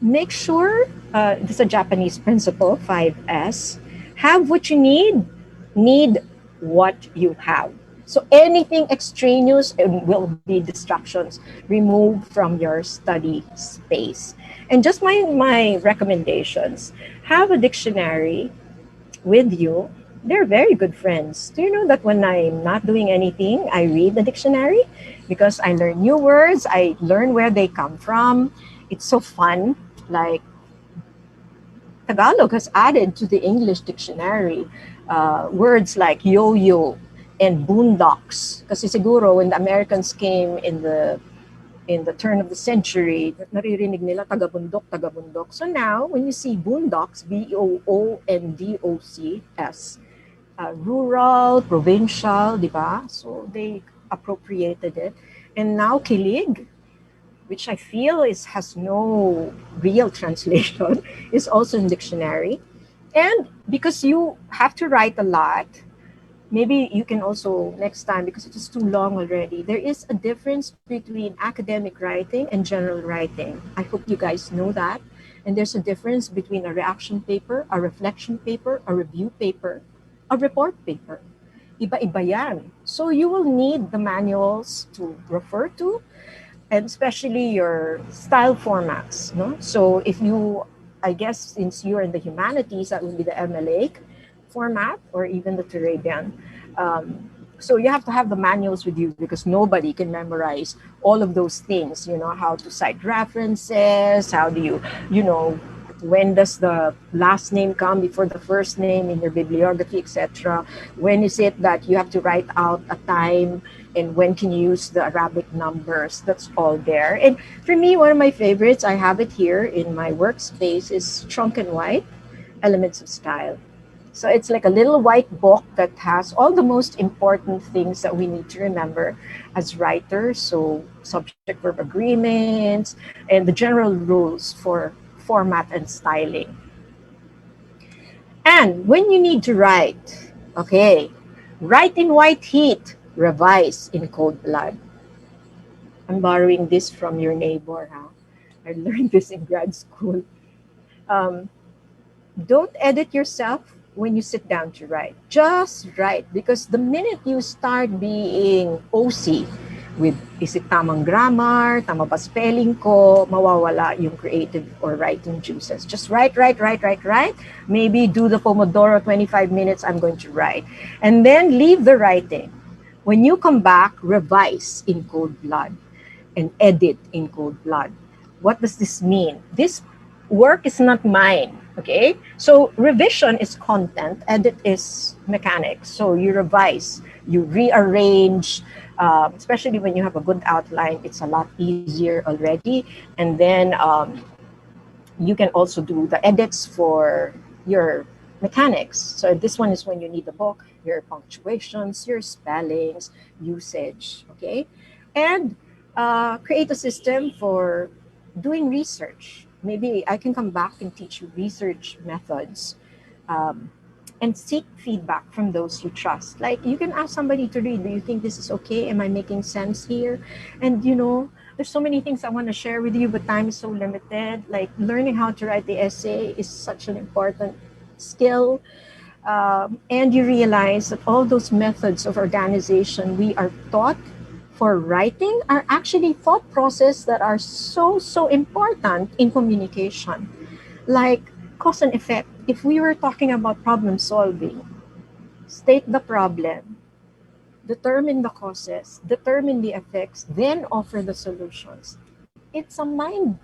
Make sure, this is a Japanese principle, 5S. Have what you need what you have. So anything extraneous will be distractions. Remove from your study space. And just my recommendations: have a dictionary with you. They're very good friends. Do you know that when I'm not doing anything, I read the dictionary because I learn new words, I learn where they come from. It's so fun. Like Tagalog has added to the English dictionary words like yo-yo and boondocks. Kasi siguro when the Americans came in the turn of the century, naririnig nila taga-bundok, taga-bundok. So now, when you see boondocks, BOONDOCS, rural, provincial, di ba? So they appropriated it. And now kilig, which I feel has no real translation, is also in dictionary. And because you have to write a lot, maybe you can also next time, because it is too long already, there is a difference between academic writing and general writing. I hope you guys know that. And there's a difference between a reaction paper, a reflection paper, a review paper, a report paper. Iba-iba yan. So you will need the manuals to refer to, and especially your style formats. No? So if you, I guess since you're in the humanities, that would be the MLA format or even the Turabian. So you have to have the manuals with you because nobody can memorize all of those things. You know, how to cite references, how do you know, when does the last name come before the first name in your bibliography, etc. When is it that you have to write out a time, and when can you use the Arabic numbers? That's all there. And for me, one of my favorites, I have it here in my workspace, is Trunk and White, Elements of Style. So it's like a little white book that has all the most important things that we need to remember as writers. So subject verb agreements and the general rules for format and styling. And when you need to write, okay, write in white heat, revise in cold blood. I'm borrowing this from your neighbor, huh? I learned this in grad school. Um, don't edit yourself when you sit down to write. Just write, because the minute you start being OC with is it tamang grammar, tama ba spelling ko, mawawala yung creative or writing juices. Just write, write, write, write, write. Maybe do the Pomodoro 25 minutes, I'm going to write. And then leave the writing. When you come back, revise in cold blood and edit in cold blood. What does this mean? This work is not mine. Okay, so revision is content, edit is mechanics. So you revise, you rearrange, especially when you have a good outline, it's a lot easier already. And then you can also do the edits for your mechanics. So this one is when you need the book, your punctuations, your spellings, usage, okay? And create a system for doing research. Maybe I can come back and teach you research methods, um, and seek feedback from those you trust. Like you can ask somebody to read, do you think this is okay? Am I making sense here? And you know, there's so many things I want to share with you, but time is so limited. Like learning how to write the essay is such an important skill. And you realize that all those methods of organization we are taught for writing are actually thought process that are so important in communication, like cause and effect. If we were talking about problem solving, state the problem, determine the causes, determine the effects, then offer the solutions. It's a mind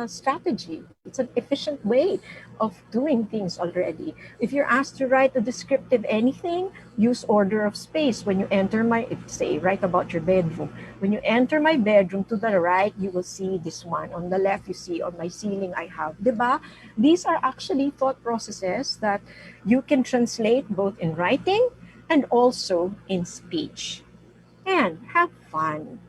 strategy. It's an efficient way of doing things already. If you're asked to write a descriptive anything, use order of space. When you enter my, say, write about your bedroom. When you enter my bedroom, to the right, you will see this one. On the left, you see on my ceiling, I have, diba? These are actually thought processes that you can translate both in writing and also in speech. And have fun.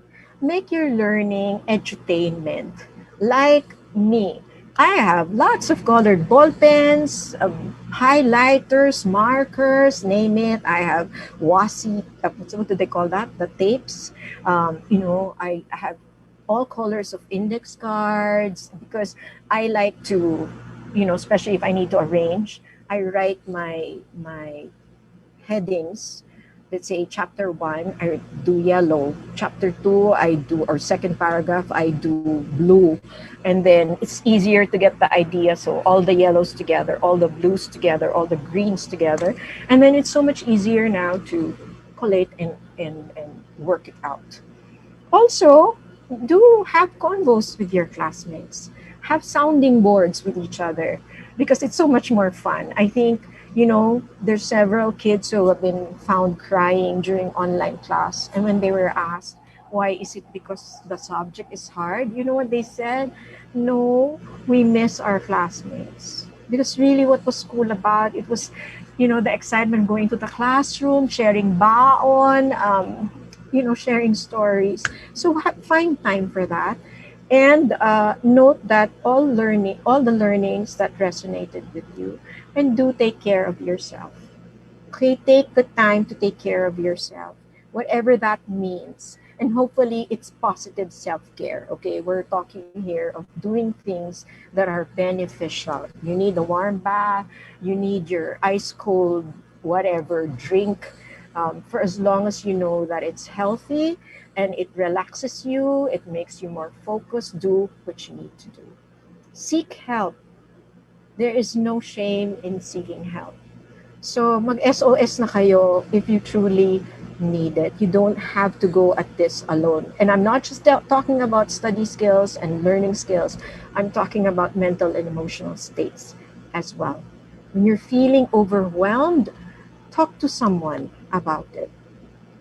Make your learning edutainment. Like me, I have lots of colored ball pens, highlighters, markers, name it. I have washi, what do they call that? The tapes. You know, I have all colors of index cards because I like to, you know, especially if I need to arrange, I write my headings let's say chapter one, I do yellow. Chapter two, I do, or second paragraph, I do blue. And then it's easier to get the idea. So all the yellows together, all the blues together, all the greens together. And then it's so much easier now to collate and work it out. Also, do have convos with your classmates. Have sounding boards with each other because it's so much more fun. I think, there's several kids who have been found crying during online class. And when they were asked, why is it because the subject is hard? You know what they said? No, we miss our classmates. Because really, what was school about? It was, the excitement going to the classroom, sharing baon, sharing stories. So find time for that, and note that all the learnings that resonated with you, and do take care of yourself. Okay, take the time to take care of yourself, whatever that means. And hopefully it's positive self-care. Okay, we're talking here of doing things that are beneficial. You need a warm bath, you need your ice cold, whatever, drink, for as long as you know that it's healthy and it relaxes you, it makes you more focused. Do what you need to do. Seek help. There is no shame in seeking help. So mag-SOS na kayo if you truly need it. You don't have to go at this alone. And I'm not just talking about study skills and learning skills. I'm talking about mental and emotional states as well. When you're feeling overwhelmed, talk to someone about it.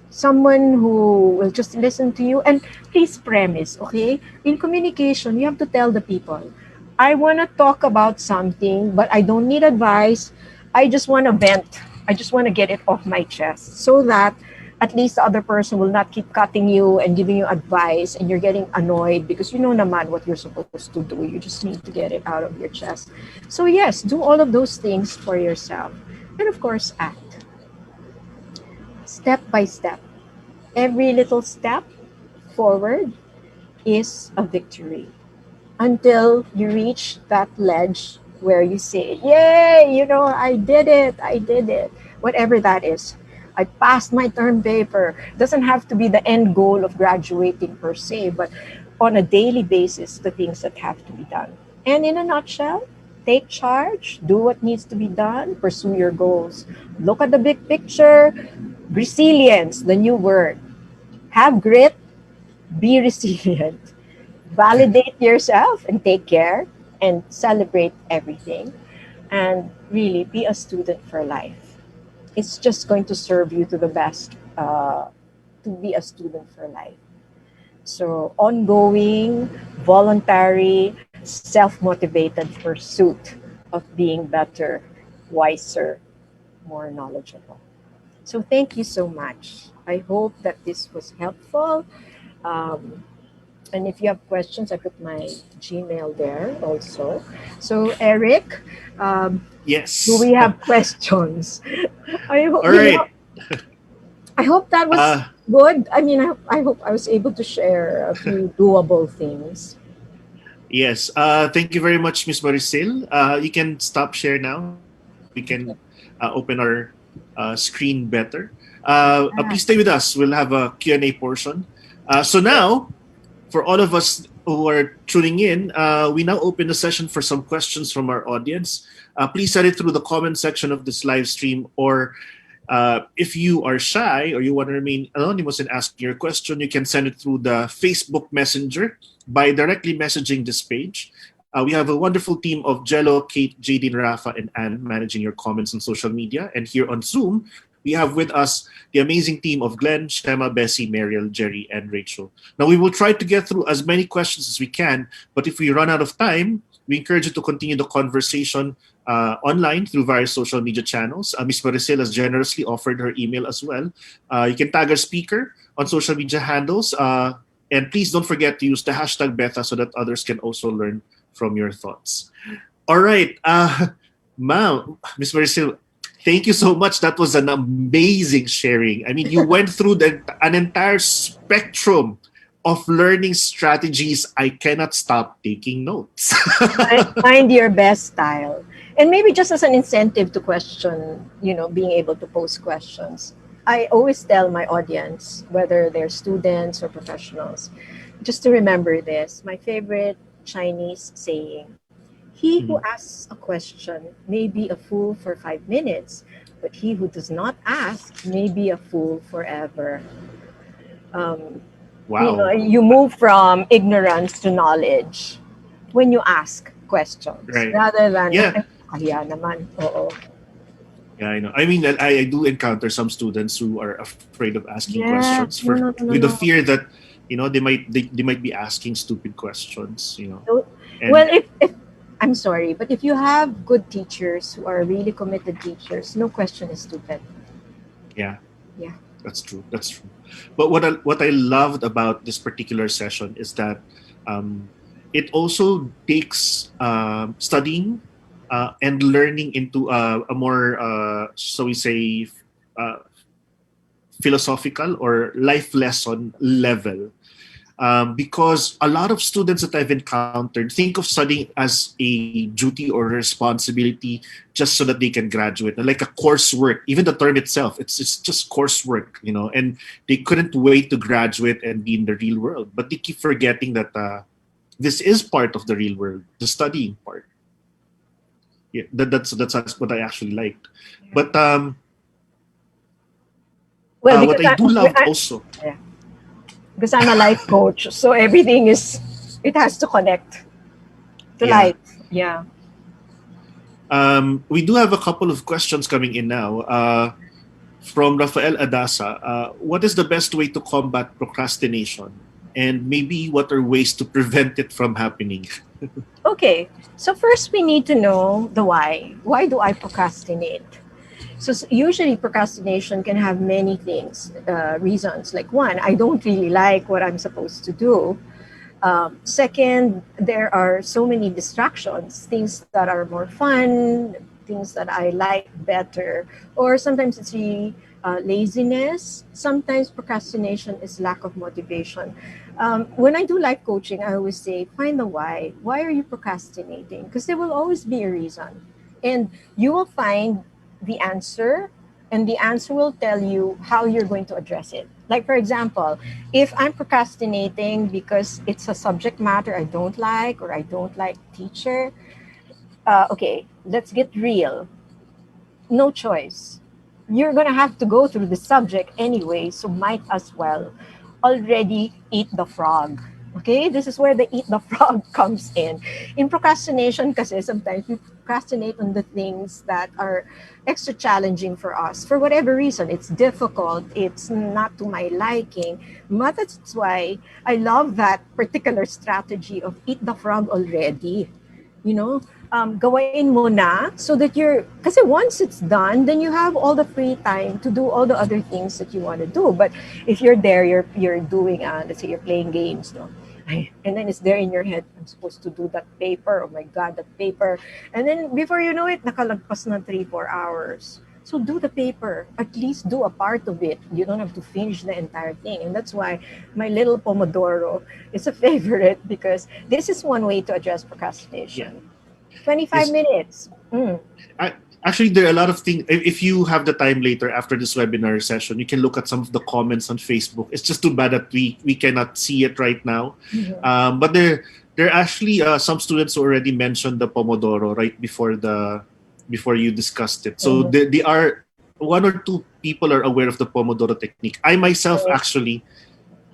Someone who will just listen to you. And please premise, okay? In communication, you have to tell the people, I want to talk about something, but I don't need advice. I just want to vent. I just want to get it off my chest so that at least the other person will not keep cutting you and giving you advice and you're getting annoyed because you know naman what you're supposed to do. You just need to get it out of your chest. So yes, do all of those things for yourself. And of course, act step by step. Every little step forward is a victory until you reach that ledge where you say, yay, I did it, I did it. Whatever that is. I passed my term paper. Doesn't have to be the end goal of graduating per se, but on a daily basis, the things that have to be done. And in a nutshell, take charge, do what needs to be done, pursue your goals. Look at the big picture. Resilience, the new word. Have grit, be resilient. Validate yourself and take care and celebrate everything. And really be a student for life. It's just going to serve you to the best to be a student for life. So, ongoing, voluntary, self motivated pursuit of being better, wiser, more knowledgeable. So, thank you so much. I hope that this was helpful. Um, and if you have questions, I put my Gmail there also. So, Eric, do Yes. we have questions? I hope, All right. I hope that was Uh, good. I mean, I hope I was able to share a few doable things. yes. Thank you very much, Miss Maricel. You can stop share now so we can open our screen better. Ah, Please stay with us. We'll have a Q&A portion. So now, for all of us who are tuning in, we now open the session for some questions from our audience. Please send it through the comment section of this live stream, or if you are shy or you want to remain anonymous and ask your question, you can send it through the Facebook Messenger by directly messaging this page. We have a wonderful team of Jello, Kate, Jadine, Rafa, and Anne managing your comments on social media. And here on Zoom, we have with us the amazing team of Glenn, Shema, Bessie, Mariel, Jerry, and Rachel. Now, we will try to get through as many questions as we can, but if we run out of time, we encourage you to continue the conversation online through various social media channels. Ms. Maricel has generously offered her email as well. You can tag our speaker on social media handles. And please don't forget to use the hashtag Betha so that others can also learn from your thoughts. All right. Ma'am, Ms. Maricel, thank you so much. That was an amazing sharing. I mean, you went through an entire spectrum of learning strategies. I cannot stop taking notes. find your best style. And maybe just as an incentive to question, being able to pose questions. I always tell my audience, whether they're students or professionals, just to remember this. My favorite Chinese saying: he who Mhm. asks a question may be a fool for 5 minutes, but he who does not ask may be a fool forever. Um, Wow. you move from ignorance to knowledge when you ask questions Right. rather than, Yeah. ay, kaya naman, oo. Yeah, I know. I mean, I do encounter some students who are afraid of asking questions Yes, for no, no, with no, the no, fear no. that they might be asking stupid questions. No. And Well, if I'm sorry, but if you have good teachers who are really committed teachers, no question is stupid. yeah, Yeah. that's true. That's true. But what I loved about this particular session is that um, it also takes studying and learning into a more so we say uh, philosophical or life lesson level. Because a lot of students that I've encountered think of studying as a duty or responsibility just so that they can graduate, like a coursework. Even the term itself, it's just coursework, and they couldn't wait to graduate and be in the real world. But they keep forgetting that this is part of the real world, the studying part. Yeah, that's what I actually liked. But Well, what because I do love also, yeah, because I'm a life coach, so everything is, it has to connect to yeah. life. Yeah. We do have a couple of questions coming in now. From Rafael Adasa, what is the best way to combat procrastination? And maybe what are ways to prevent it from happening? Okay. So first we need to know the why. Why do I procrastinate? So usually procrastination can have many things, reasons. Like one, I don't really like what I'm supposed to do. Second, there are so many distractions, things that are more fun, things that I like better, or sometimes it's really laziness. Sometimes procrastination is lack of motivation. When I do life coaching, I always say, find the why. Why are you procrastinating? Because there will always be a reason. And you will find the answer, and the answer will tell you how you're going to address it. Like, for example, if I'm procrastinating because it's a subject matter I don't like, or I don't like teacher, okay, let's get real. No choice. You're gonna have to go through the subject anyway, so might as well already eat the frog. Okay, this is where the eat the frog comes in. In procrastination, kasi sometimes we procrastinate on the things that are extra challenging for us. For whatever reason, it's difficult, it's not to my liking. But that's why I love that particular strategy of eat the frog already. You know, gawain mo na so that you're, kasi once it's done, then you have all the free time to do all the other things that you want to do. But if you're there, you're doing, let's say you're playing games, no? And then it's there in your head, I'm supposed to do that paper. Oh my God, that paper. And then before you know it, nakalagpas na 3-4 hours. So do the paper. At least do a part of it. You don't have to finish the entire thing. And that's why my little Pomodoro is a favorite, because this is one way to address Yeah, procrastination. 25 is minutes. Mm. I, actually there are a lot of things. If you have the time later after this webinar session, you can look at some of the comments on Facebook. It's just too bad that we cannot see it right now. Mhm. But there are actually some students who already mentioned the Pomodoro right before you discussed it. So Mhm. they are one or two people are aware of the Pomodoro technique. I myself Right. actually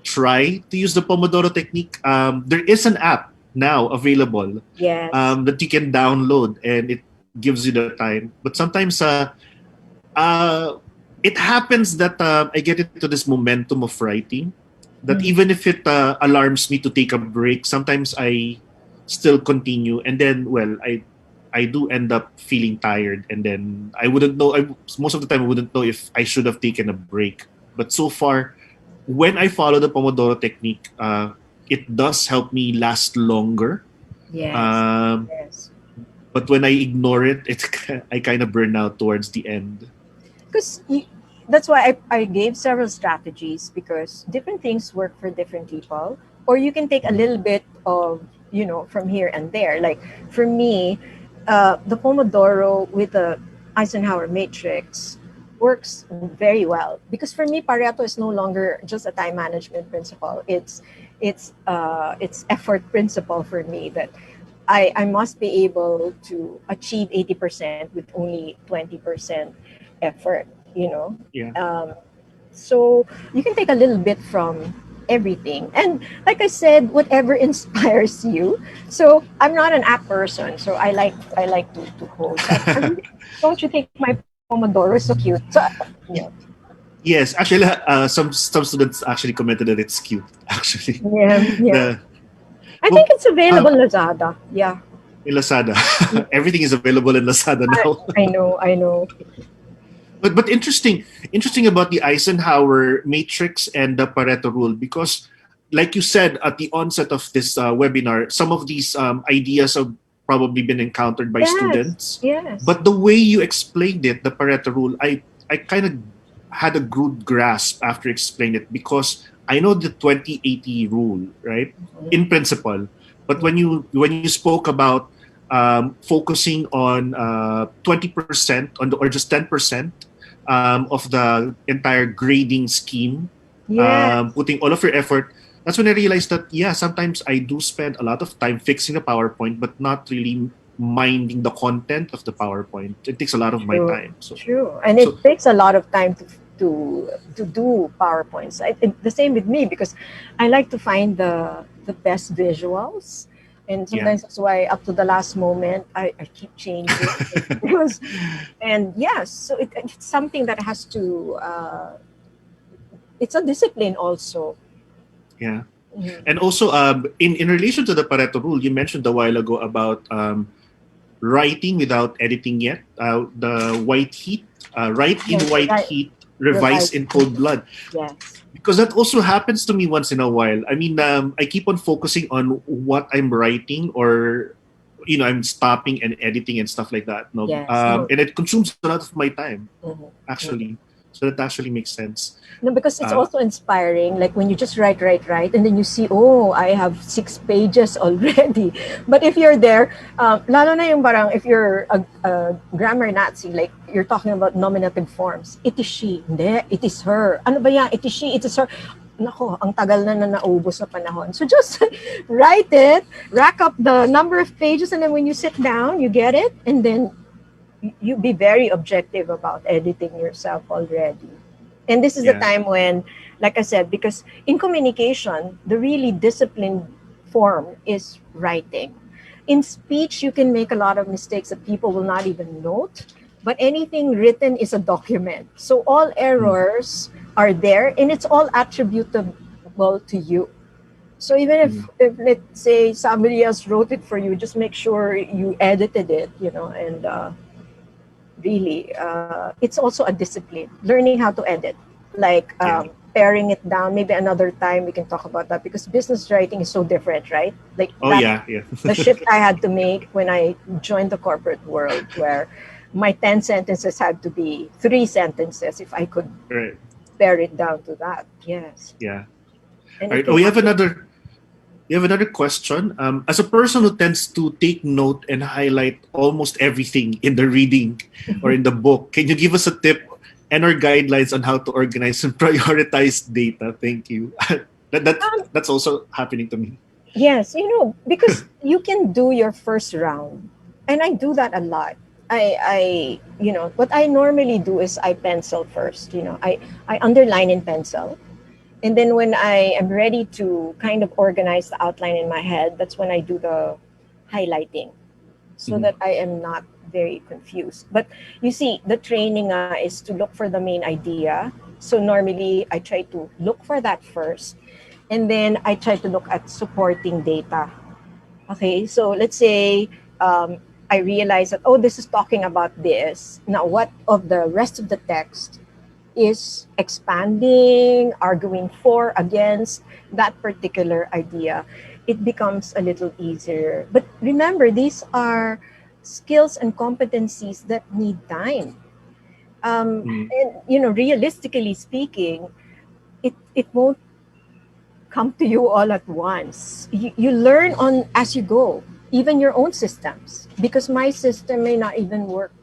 try to use the Pomodoro technique. There is an app now available Yes. that you can download, and it gives you the time. But sometimes uh, it happens that I get into this momentum of writing that Mhm. even if it alarms me to take a break, sometimes I still continue, and then I do end up feeling tired, and then I wouldn't know. Most of the time, I wouldn't know if I should have taken a break. But so far, when I follow the Pomodoro technique, it does help me last longer. Yes. Um, Yes. but when I ignore it, I kind of burn out towards the end. Because that's why I gave several strategies, because different things work for different people. Or you can take a Mhm. little bit of, from here and there. Like for me, the Pomodoro with the Eisenhower matrix, works very well, because for me Pareto is no longer just a time management principle. It's effort principle for me, that I must be able to achieve 80% with only 20% effort, you know. Yeah. Um, so you can take a little bit from everything. And like I said, whatever inspires you. So I'm not an app person. So I like to host. Don't you think my Pomodoro is so cute? So yeah. Yes, actually, some students actually commented that it's cute. Actually, Yeah, yeah. the I think well, it's available in Lazada. Yeah. in Lazada, everything is available in Lazada I, now. I know, I know. But interesting about the Eisenhower matrix and the Pareto rule, because like you said at the onset of this webinar, some of these ideas have probably been encountered by Yes, students, yes. but the way you explained it, the Pareto rule, I kind of had a good grasp after explaining it, because I know the 2080 rule, right, in principle, but when you spoke about focusing on 20% on the, or just 10% of the entire grading scheme, Yes. putting all of your effort, that's when I realized that, yeah, sometimes I do spend a lot of time fixing the PowerPoint, but not really minding the content of the PowerPoint. It takes a lot of my True, time. So, true, and it so takes a lot of time to do PowerPoints. The same with me, because I like to find the best visuals, and yeah. sometimes that's why up to the last moment I keep changing because, and yes, so it's something that has to. It's a discipline also. Yeah. Mhm. And also, in relation to the Pareto rule, you mentioned a while ago about writing without editing yet. The white heat, write in Yes, white right. heat, revise Revise. in cold blood. Yes. Because that also happens to me once in a while. I mean, I keep on focusing on what I'm writing, or I'm stopping and editing and stuff like that. No, Yes. No. and it consumes a lot of my time Mhm. actually. So that actually makes sense. No, because it's Uh, also inspiring. Like when you just write, and then you see, oh, I have 6 pages already. But if you're there, lalo na yung parang if you're a grammar Nazi, like you're talking about nominative forms. It is she. Hindi, it is her. Ano ba yan? It is she, it is her. Nako, ang tagal na naubos na panahon. So just write it, rack up the number of pages, and then when you sit down, you get it, and then you be very objective about editing yourself already. And this is the yeah, time when, like I said, because in communication, the really disciplined form is writing. In speech, you can make a lot of mistakes that people will not even note, but anything written is a document. So all mm, errors are there, and it's all attributable to you. So even mm, if let's say somebody else wrote it for you, just make sure you edited it, and really, it's also a discipline, learning how to edit, like yeah. paring it down. Maybe another time we can talk about that, because business writing is so different, right? Like Oh that, yeah, yeah. the shift I had to make when I joined the corporate world, where my 10 sentences had to be 3 sentences if I could Right. pare it down to that. Yes. Yeah. And All it right. Oh, can happen. we have another question. As a person who tends to take note and highlight almost everything in the reading or in the book, can you give us a tip and or guidelines on how to organize and prioritize data? Thank you. That's also happening to me. Yes, because you can do your first round, and I do that a lot. What I normally do is I pencil first. I underline in pencil, and then when I am ready to kind of organize the outline in my head, that's when I do the highlighting, so Mhm. that I am not very confused. But you see, the training is to look for the main idea. So normally I try to look for that first, and then I try to look at supporting data. Okay, so let's say I realize that, oh, this is talking about this. Now, what of the rest of the text is expanding, arguing for, against that particular idea? It becomes a little easier. But remember, these are skills and competencies that need time. Mm. And, realistically speaking, it won't come to you all at once. You learn on as you go, even your own systems, because my system may not even work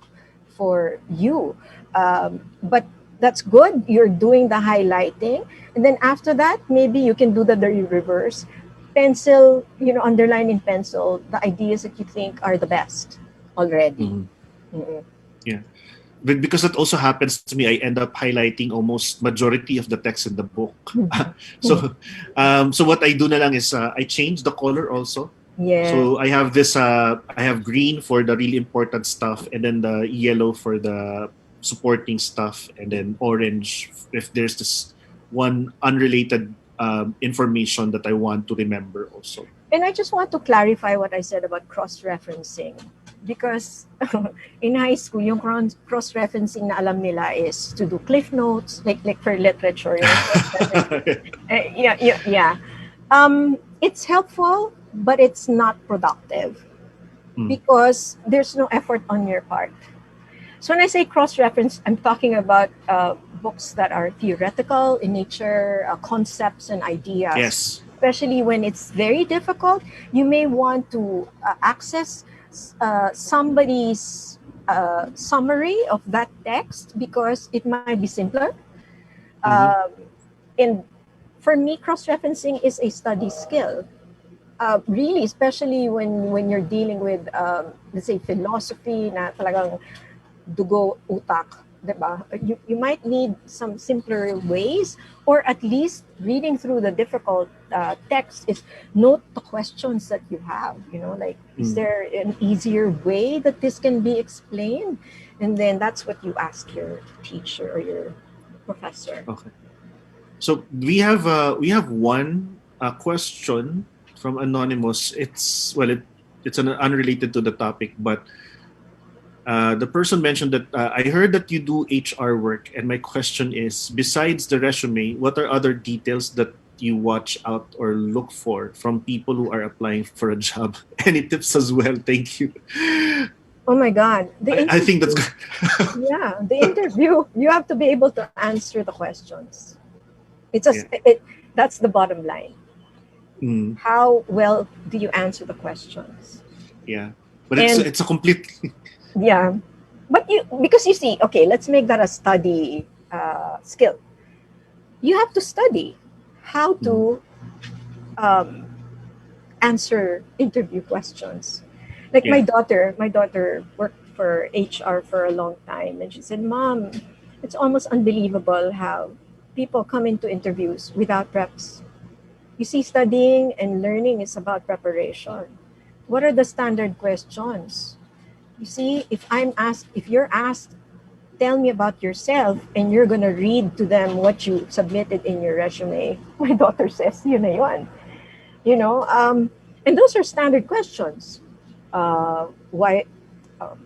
for you. But that's good. You're doing the highlighting, and then after that, maybe you can do the reverse pencil. Underline in pencil the ideas that you think are the best already. Mhm. Mm-mm. Yeah. But because that also happens to me, I end up highlighting almost majority of the text in the book. So, so what I do na lang is I change the color also. Yeah. So I have this. I have green for the really important stuff, and then the yellow for the supporting stuff, and then orange if there's this one unrelated information that I want to remember also. And I just want to clarify what I said about cross-referencing, because in high school, yung cross-referencing na alam nila is to do cliff notes, like for literature, cross-referencing. Yeah, yeah, yeah. It's helpful, but it's not productive Mm. because there's no effort on your part. So when I say cross-reference, I'm talking about books that are theoretical in nature, concepts and ideas. Yes. Especially when it's very difficult, you may want to access somebody's summary of that text because it might be simpler. Mm-hmm. Um, and for me, cross-referencing is a study skill. Really, especially when you're dealing with, let's say, philosophy na talagang dugo utak, 'di ba? You might need some simpler ways, or at least reading through the difficult text is note the questions that you have. Like, is Mm. there an easier way that this can be explained? And then that's what you ask your teacher or your professor. Okay. So we have one question from anonymous. It's unrelated to the topic, but the person mentioned that I heard that you do HR work, and my question is: besides the resume, what are other details that you watch out or look for from people who are applying for a job? Any tips as well? Thank you. Oh my God, the I think that's interview. good. Yeah, the interview. You have to be able to answer the questions. It's Yeah. just that's the bottom line. Mm, How well do you answer the questions? yeah. But it's And it's a complete. yeah, but because you see, okay, let's make that a study skill. You have to study how Mm, to um, answer interview questions. Like yeah. my daughter worked for HR for a long time, and she said, "Mom, it's almost unbelievable how people come into interviews without preps. You see, studying and learning is about preparation. What are the standard questions? You see, if you're asked, tell me about yourself, and you're gonna read to them what you submitted in your resume." My daughter says, "Yun na yun." You know, and those are standard questions. Why? Um,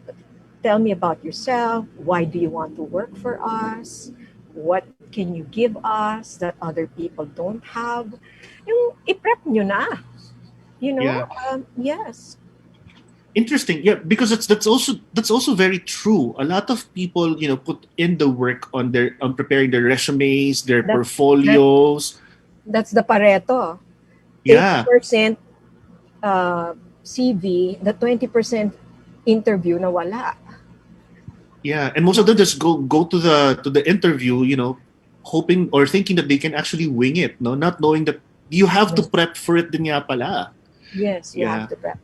Tell me about yourself. Why do you want to work for us? What can you give us that other people don't have? Yung i-prep nyo na. Yeah. Yes. Interesting. Yeah, because that's also very true. A lot of people, put in the work on preparing their resumes, their That that portfolios. that's the Pareto. Yeah. 80% uh, CV, the 20% interview na wala. Yeah, and most of them just go to the interview, hoping or thinking that they can actually wing it, no, not knowing that you have to Yes, prep for it din nga pala. yes, you have Yeah. to prep.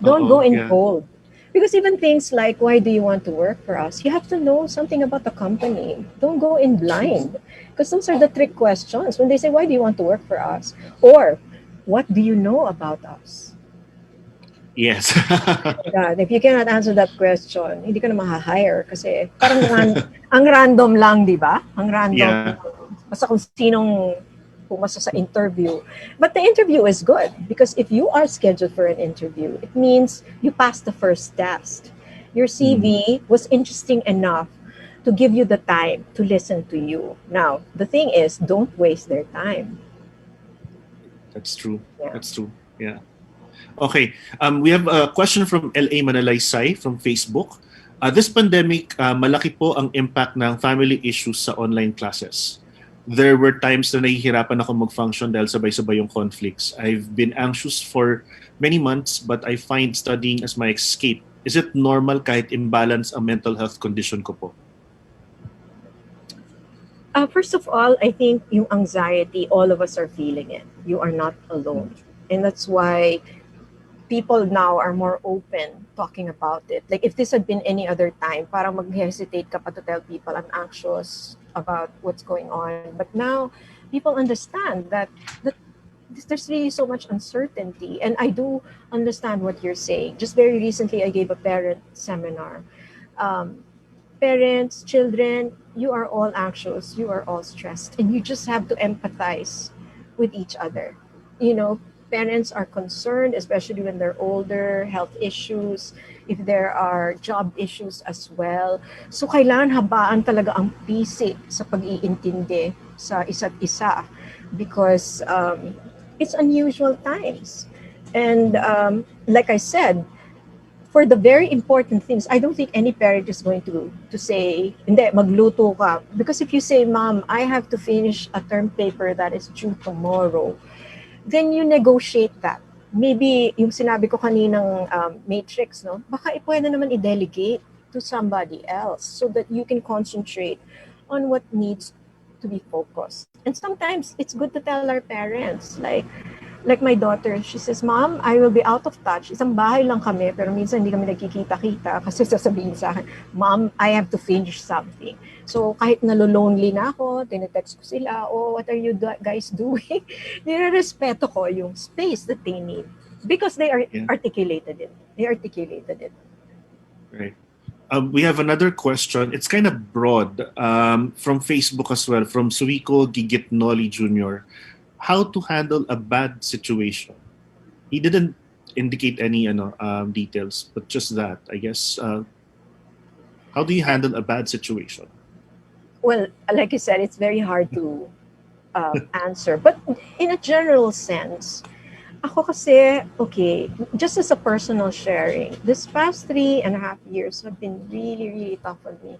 Don't go Oo, in yeah. cold. Because even things like, why do you want to work for us? You have to know something about the company. Don't go in blind. Because those are the trick questions. When they say, why do you want to work for us? Or, what do you know about us? Yes. God, if you cannot answer that question, hindi ka na ma-hire kasi parang ang random lang, di ba? Ang random. Yeah. Basta kung sinong pumasa sa interview. But the interview is good because if you are scheduled for an interview, it means you passed the first test. Your Mm, CV was interesting enough to give you the time to listen to you. Now, the thing is, don't waste their time. that's true. Yeah. That's true. Yeah. Okay. We have a question from LA Manalaysay from Facebook. This pandemic, malaki po ang impact ng family issues sa online classes. There were times na nahihirapan ako mag-function dahil sabay-sabay yung conflicts. I've been anxious for many months, but I find studying as my escape. Is it normal kahit imbalance ang mental health condition ko po? First of all, I think yung anxiety, all of us are feeling it. You are not Mm. alone. And that's why people now are more open talking about it. Like if this had been any other time, parang mag-hesitate ka pa to tell people I'm anxious about what's going on. But now people understand that there's really so much uncertainty. And I do understand what you're saying. Just very recently, I gave a parent seminar. Um, Parents, children, you are all anxious, you are all stressed, and you just have to empathize with each other. You know, parents are concerned, especially when they're older, health issues, if there are job issues as well. So, kailangan habaan talaga ang pisi sa pag-iintindi sa isa't isa because it's unusual times. And like I said, for the very important things, I don't think any parent is going to say, hindi, magluto ka. Because if you say, Mom, I have to finish a term paper that is due tomorrow, then you negotiate that. Maybe yung sinabi ko kaninang matrix, no? Baka pwede naman i-delegate to somebody else so that you can concentrate on what needs to be focused. And sometimes it's good to tell our parents, like my daughter, she says, Mom, I will be out of touch. Isang bahay lang kami, pero minsan hindi kami nagkikita-kita kasi sasabihin sa akin, Mom, I have to finish something. So kahit nalolonely na ako, tinetext ko sila, oh, what are you guys doing? Nirerespeto ko yung space that they need because they are Yeah, articulated it. They articulated it. right. We have another question. It's kind of broad from Facebook as well, from Suiko Gigitnoli Jr. How to handle a bad situation? He didn't indicate any details, but just that, I guess. How do you handle a bad situation? Well, like you said, it's very hard to answer. But in a general sense, ako kasi, okay, just as a personal sharing, this past 3.5 years have been really, really tough on me.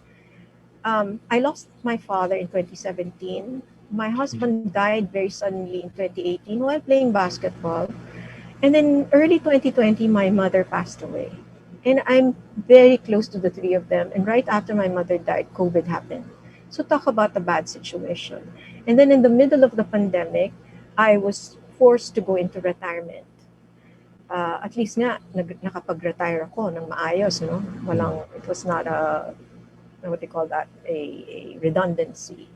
I lost my father in 2017. My Mhm. husband died very suddenly in 2018 while playing basketball. And then early 2020, my mother passed away. And I'm very close to the three of them. And right after my mother died, COVID happened. So talk about a bad situation. And then in the middle of the pandemic, I was forced to go into retirement. At least nga, nakapag-retire ako ng maayos, no? Mhm. It was not what they call that, a redundancy.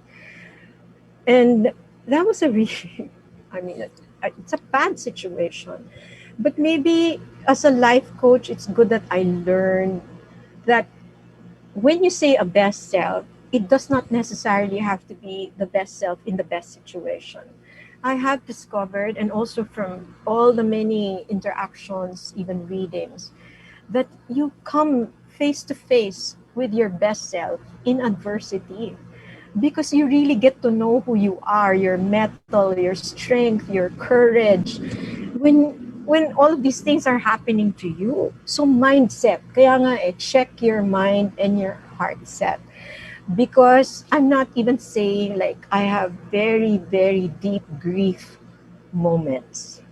And that was a really, I mean, it's a bad situation. But maybe as a life coach, it's good that I learned that when you say a best self, it does not necessarily have to be the best self in the best situation. I have discovered, and also from all the many interactions, even readings, that you come face to face with your best self in adversity because you really get to know who you are, your mettle, your strength, your courage when all of these things are happening to you. So mindset, kaya nga check your mind and your heart set. Because I'm not even saying like I have very, very deep grief moments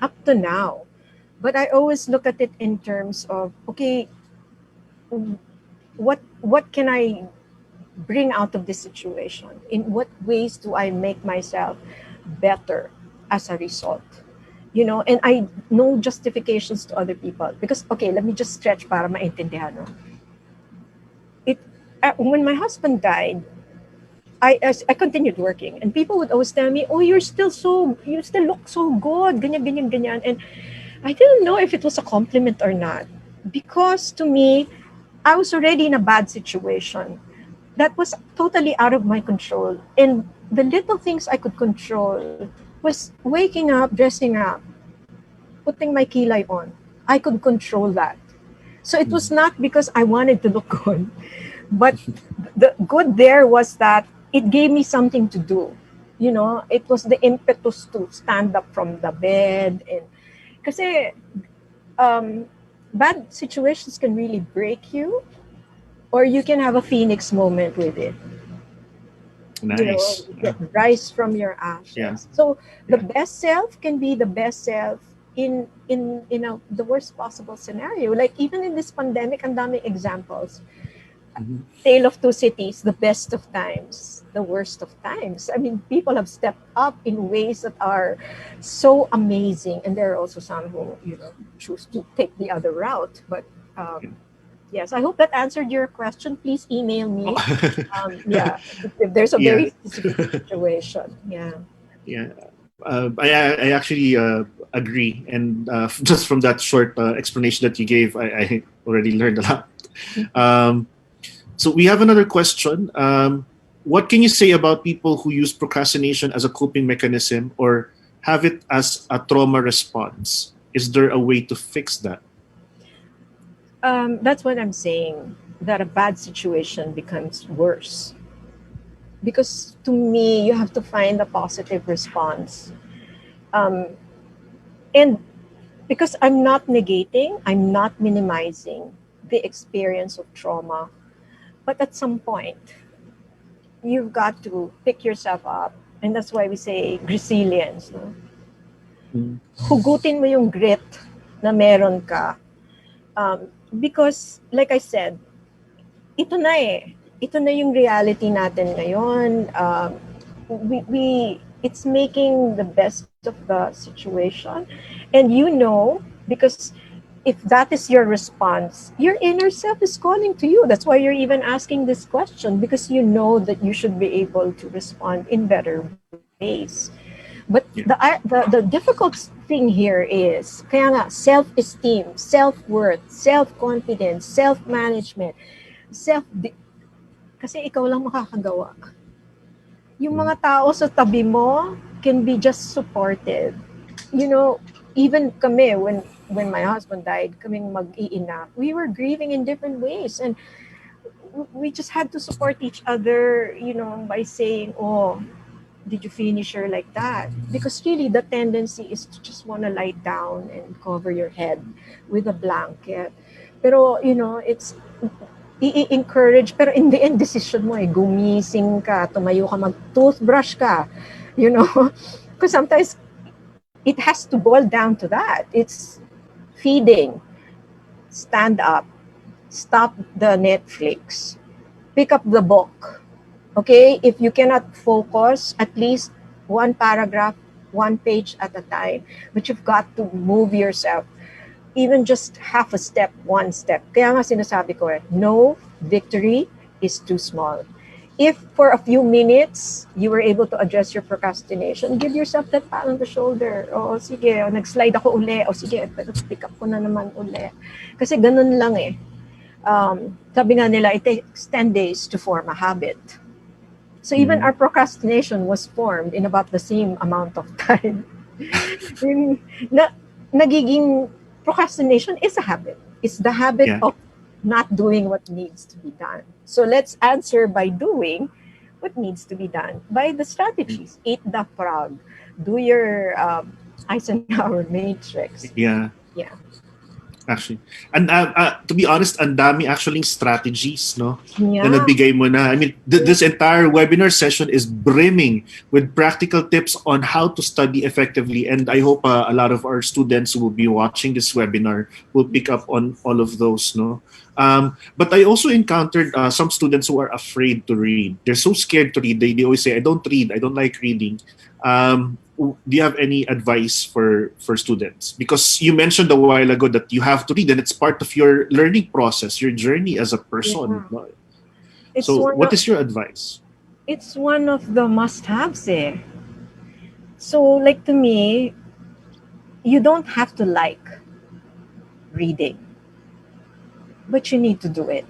up to now. But I always look at it in terms of, okay, what can I bring out of this situation? In what ways do I make myself better as a result? And I no justifications to other people because okay, let me just stretch para maintindihan. No? It When my husband died, I continued working, and people would always tell me, "Oh, you still look so good, ganyan, ganyan, ganyan." And I didn't know if it was a compliment or not because to me, I was already in a bad situation that was totally out of my control. And the little things I could control was waking up, dressing up, putting my kilay on. I could control that. So it was Mhm. not because I wanted to look good, but the good there was that it gave me something to do. It was the impetus to stand up from the bed. And kasi um, bad situations can really break you, or you can have a phoenix moment with it. Nice. Rise from your Yeah, ashes. So the yeah. best self can be the best self in the worst possible scenario. Like even in this pandemic, and daming examples. Mhm. Tale of two cities, the best of times, the worst of times. I mean, people have stepped up in ways that are so amazing, and there are also some who, choose to take the other route. But um, Yeah. yes, I hope that answered your question. Please email me. Oh. Yeah, if there's a Yeah. very specific situation. Yeah. Yeah. I actually agree. And just from that short explanation that you gave, I already learned a lot. Um, so we have another question. What can you say about people who use procrastination as a coping mechanism or have it as a trauma response? Is there a way to fix that? That's what I'm saying. That a bad situation becomes worse because to me, you have to find a positive response. Um, and because I'm not negating, I'm not minimizing the experience of trauma, but at some point, you've got to pick yourself up. And that's why we say resilience. No? Mm. Hugutin mo yung grit na meron ka. Because, like I said, ito na eh. Ito na yung reality natin ngayon. It's making the best of the situation. And because if that is your response, your inner self is calling to you. That's why you're even asking this question, because you know that you should be able to respond in better ways. But Yeah. the difficult thing here is, kaya nga, self-esteem, self-worth, self-confidence, self-management, self kasi ikaw lang makakagawa. Yung Mm. mga tao sa tabi mo can be just supportive. Even kami, when my husband died, kaming mag-iina, we were grieving in different ways, and we just had to support each other, by saying, oh, did you finish her like that? Because really the tendency is to just want to lie down and cover your head with a blanket. Pero, it's i-encourage, pero in the end, decision mo gumising ka, tumayo ka, mag-toothbrush ka, you know? Because sometimes it has to boil down to that. It's feeding, stand up, stop the Netflix, pick up the book. Okay? If you cannot focus, at least one paragraph, one page at a time, but you've got to move yourself. Even just half a step, one step. Kaya nga sinasabi ko no victory is too small. If for a few minutes you were able to address your procrastination, give yourself that pat on the shoulder. O sige, nag-slide ako uli. O sige, pero pick up ko na naman uli. Kasi ganun lang eh. Sabi nga nila, it takes 10 days to form a habit. So even our procrastination was formed in about the same amount of time. Nagiging procrastination is a habit. It's the habit Yeah. of not doing what needs to be done. So let's answer by doing what needs to be done by the strategies. Eat the frog. Do your Eisenhower matrix. Yeah. Yeah. Actually. And to be honest, ang dami actually strategies, no? Na Yeah. nabigay mo na. I mean, this entire webinar session is brimming with practical tips on how to study effectively. And I hope a lot of our students who will be watching this webinar will pick up on all of those, no? But I also encountered some students who are afraid to read. They're so scared to read. They always say, I don't read. I don't like reading. Do you have any advice for students? Because you mentioned a while ago that you have to read, and it's part of your learning process, your journey as a person. Yeah. No? It's So, one what of is your advice? it's one of the must-haves eh. So like to me, you don't have to like reading, but you need to do it.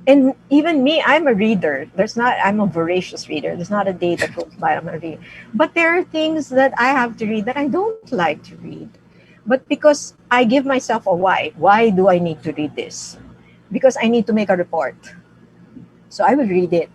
And even me, I'm a reader. I'm a voracious reader. There's not a day that goes by I'm a reader. But there are things that I have to read that I don't like to read. But because I give myself a why. Why do I need to read this? Because I need to make a report. So I will read it.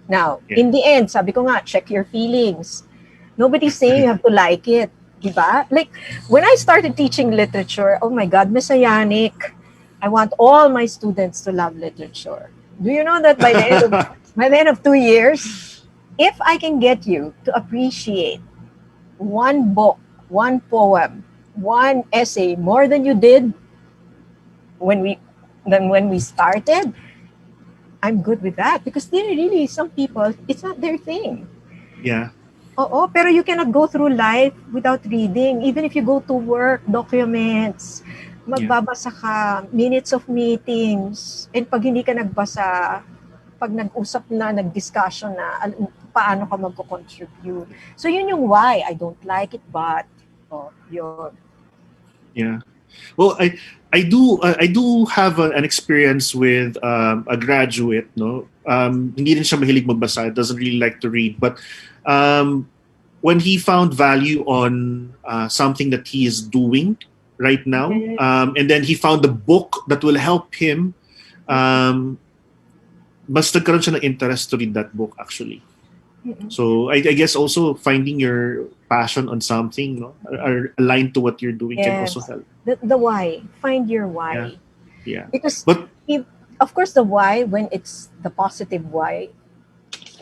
Now, Yeah. in the end, sabi ko nga, check your feelings. Nobody's saying you have to like it. Diba? Like, when I started teaching literature, oh my God, Miss Ayanik, I want all my students to love literature. Do you know that by the end of 2 years, if I can get you to appreciate one book, one poem, one essay more than you did when we started, I'm good with that because there really some people it's not their thing. Yeah. Oo, pero you cannot go through life without reading. Even if you go to work, documents, Yeah. magbabasa ka, minutes of meetings, and pag hindi ka nagbasa, pag nag-usap na, nag-discussion na, paano ka magko-contribute. So yun yung why. I don't like it, but, yun. Yeah. Well, I do have an experience with a graduate, no. Hindi rin siya mahilig magbasa, doesn't really like to read, but um, when he found value on something that he is doing right now, Yes. and then he found a book that will help him, um, mas nagkaroon siya ng interest to read that book actually. Mm-mm. So I guess also finding your passion on something, no, are aligned to what you're doing can also Yes. help. The why. Find your Yeah, why. yeah. Because, But if, of course, the why, when it's the positive why,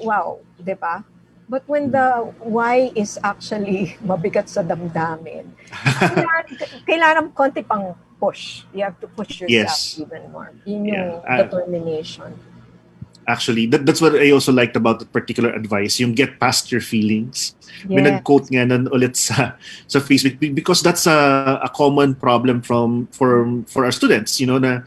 wow, di ba? But when the why is actually mabigat sa damdamin, kailangan konti pang push. You have to push yourself yes, even more. Yun yung yeah. determination. Actually, that's what I also liked about that particular advice. Yung get past your feelings. May Yeah. nag-quote nga nun ulit sa Facebook because that's a common problem for our students. You know na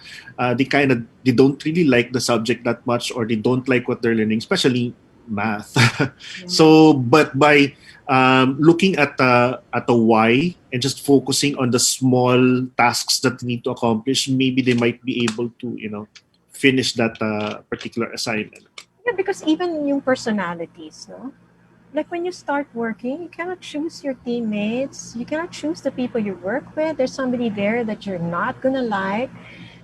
they don't really like the subject that much or they don't like what they're learning, especially math. Yeah. So, but by looking at the why and just focusing on the small tasks that they need to accomplish, maybe they might be able to finish that particular assignment. Yeah, because even yung personalities, no? Like when you start working, you cannot choose your teammates. You cannot choose the people you work with. There's somebody there that you're not gonna like.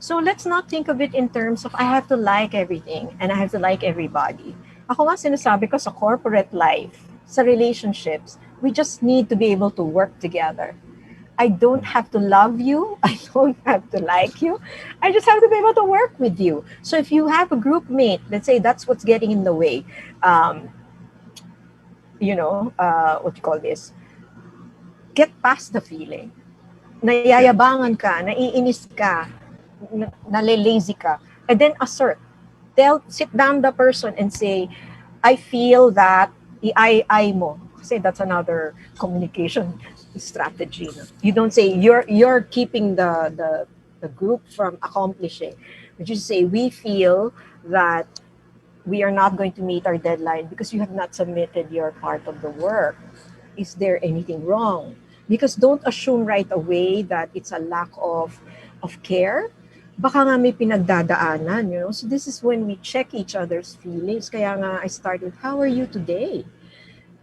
So let's not think of it in terms of I have to like everything and I have to like everybody. Ako nga sinasabi ko sa corporate life, sa relationships, we just need to be able to work together. I don't have to love you. I don't have to like you. I just have to be able to work with you. So if you have a group mate, let's say that's what's getting in the way. Um, what you call this? Get past the feeling. Yeah. Nayayabangan ka, naiinis ka, nalalazy ka, and then assert. Sit down the person and say, I feel that i mo. Kasi that's another communication strategy. No? You don't say you're keeping the group from accomplishing. But you say we feel that we are not going to meet our deadline because you have not submitted your part of the work. Is there anything wrong? Because don't assume right away that it's a lack of care. Baka nga may pinagdadaanan, you know. So this is when we check each other's feelings. Kaya nga I started, how are you today?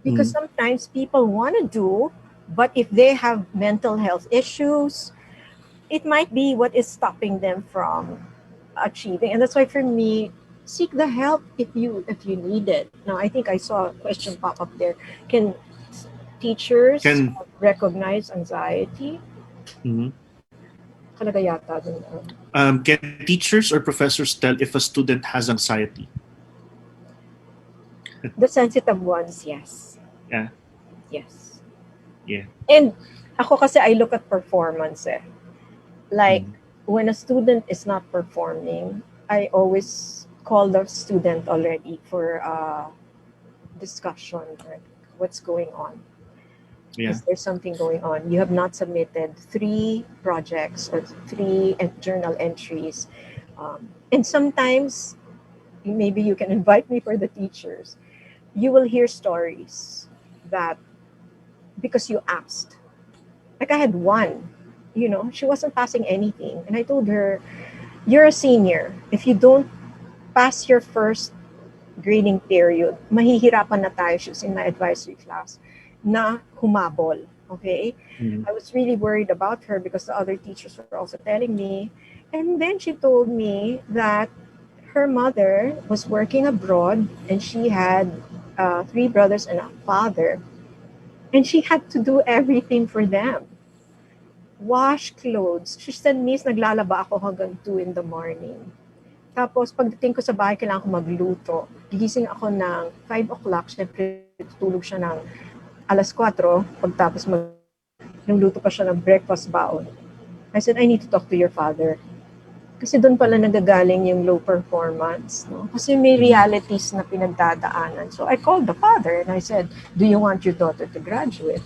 Because Mm. sometimes people want to do, but if they have mental health issues, it might be what is stopping them from achieving. And that's why for me, seek the help if you need it. Now I think I saw a question pop up there. Can teachers Can recognize anxiety? mhm. Talaga yata dun. Can teachers or professors tell if a student has anxiety? The sensitive ones, yes. Yeah, Yes. yeah. And ako kasi I look at performance eh. Like Mm. when a student is not performing, I always call the student already for discussion, like what's going on. Yeah. Is there something going on? You have not submitted 3 projects or 3 journal entries. And sometimes, maybe you can invite me for the teachers. You will hear stories that because you asked. Like I had one, she wasn't passing anything. And I told her, you're a senior. If you don't pass your first grading period, mahihirapan na tayo, she was in my advisory class, na humabol. Okay? Mm. I was really worried about her because the other teachers were also telling me. And then she told me that her mother was working abroad and she had 3 brothers and a father. And she had to do everything for them. Wash clothes. She said, Miss, naglalaba ako hanggang 2 in the morning. Tapos, pagdating ko sa bahay, kailangan ko magluto. Gigising ako ng 5 o'clock. Siyempre, tutulog siya ng 4:00. Pagtapos nagluto pa siya ng breakfast baon. I said, I need to talk to your father. Kasi doon pala nagagaling yung low performance. No? Kasi may Mhm. realities na pinagdadaanan. So I called the father and I said, do you want your daughter to graduate?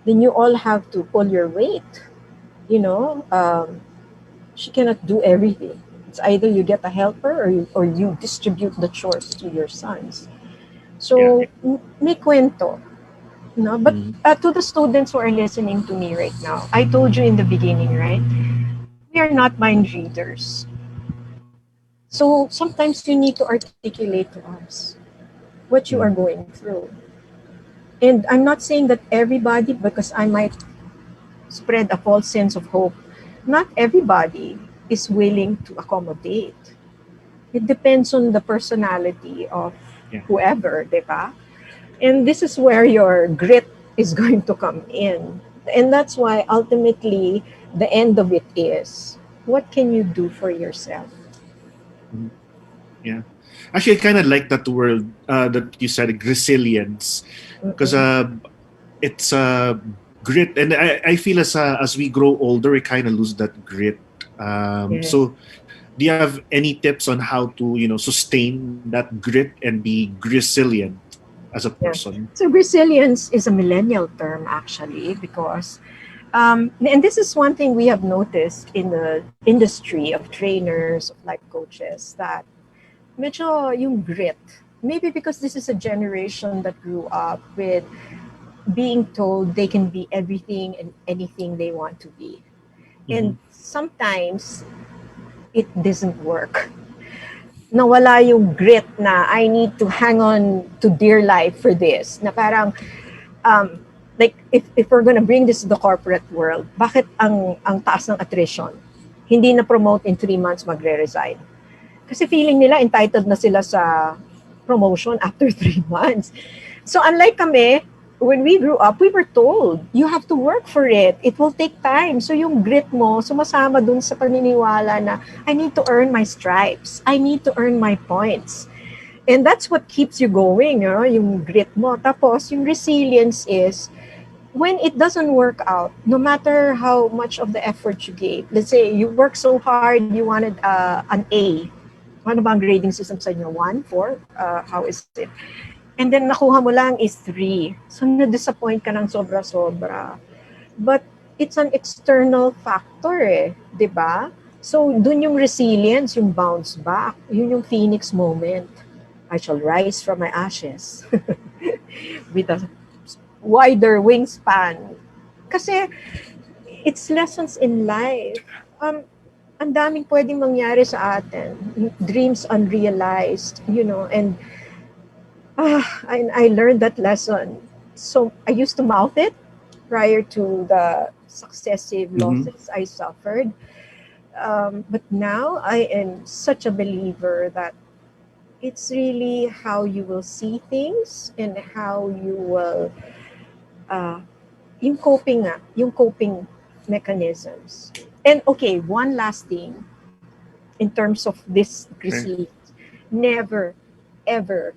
Then you all have to pull your weight. You know, she cannot do everything. It's either you get a helper or you distribute the chores to your sons. Yeah. So, may kwento. No? But Mhm. to the students who are listening to me right now, I told you in the beginning, right? We are not mind readers. So sometimes you need to articulate to us what you are Mhm. going through. And I'm not saying that everybody, because I might spread a false sense of hope, not everybody is willing to accommodate. It depends on the personality of Yeah. whoever, di ba? And this is where your grit is going to come in. And that's why ultimately the end of it is what can you do for yourself? Mhm. Yeah. Actually, I kind of like that word that you said, resilience, because Mm-mm. it's grit, and I feel as we grow older, we kind of lose that grit. Yes. So, do you have any tips on how to sustain that grit and be resilient as a Yeah. person? So resilience is a millennial term actually because and this is one thing we have noticed in the industry of trainers, of life coaches, that medyo yung grit, maybe because this is a generation that grew up with being told they can be everything and anything they want to be. Mm-hmm. And sometimes it doesn't work. Nawala yung grit na I need to hang on to dear life for this. Na parang um, like if we're gonna bring this to the corporate world, bakit ang taas ng attrition? Hindi na promote in 3 months magre-resign. Kasi feeling nila entitled na sila sa promotion after 3 months. So unlike kami, when we grew up, we were told, you have to work for it. It will take time. So yung grit mo, sumasama dun sa paniniwala na, I need to earn my stripes. I need to earn my points. And that's what keeps you going, you know, yung grit mo. Tapos, yung resilience is, when it doesn't work out, no matter how much of the effort you gave, let's say you worked so hard, you wanted an A. Ano ba ang grading system sa inyo? 1, 4? How is it? And then nakuha mo lang is 3. So na-disappoint ka ng sobra-sobra. But it's an external factor eh, 'di ba? So dun yung resilience, yung bounce back, yun yung phoenix moment. I shall rise from my ashes with a wider wingspan. Kasi it's lessons in life. Ang daming pwedeng mangyari sa atin. Dreams unrealized, you know, and I learned that lesson. So I used to mouth it prior to the successive Mm-hmm. losses I suffered. But now I am such a believer that it's really how you will see things and how you will, uh, yung coping mechanisms. And okay, one last thing in terms of this Okay. resilience. Never, ever,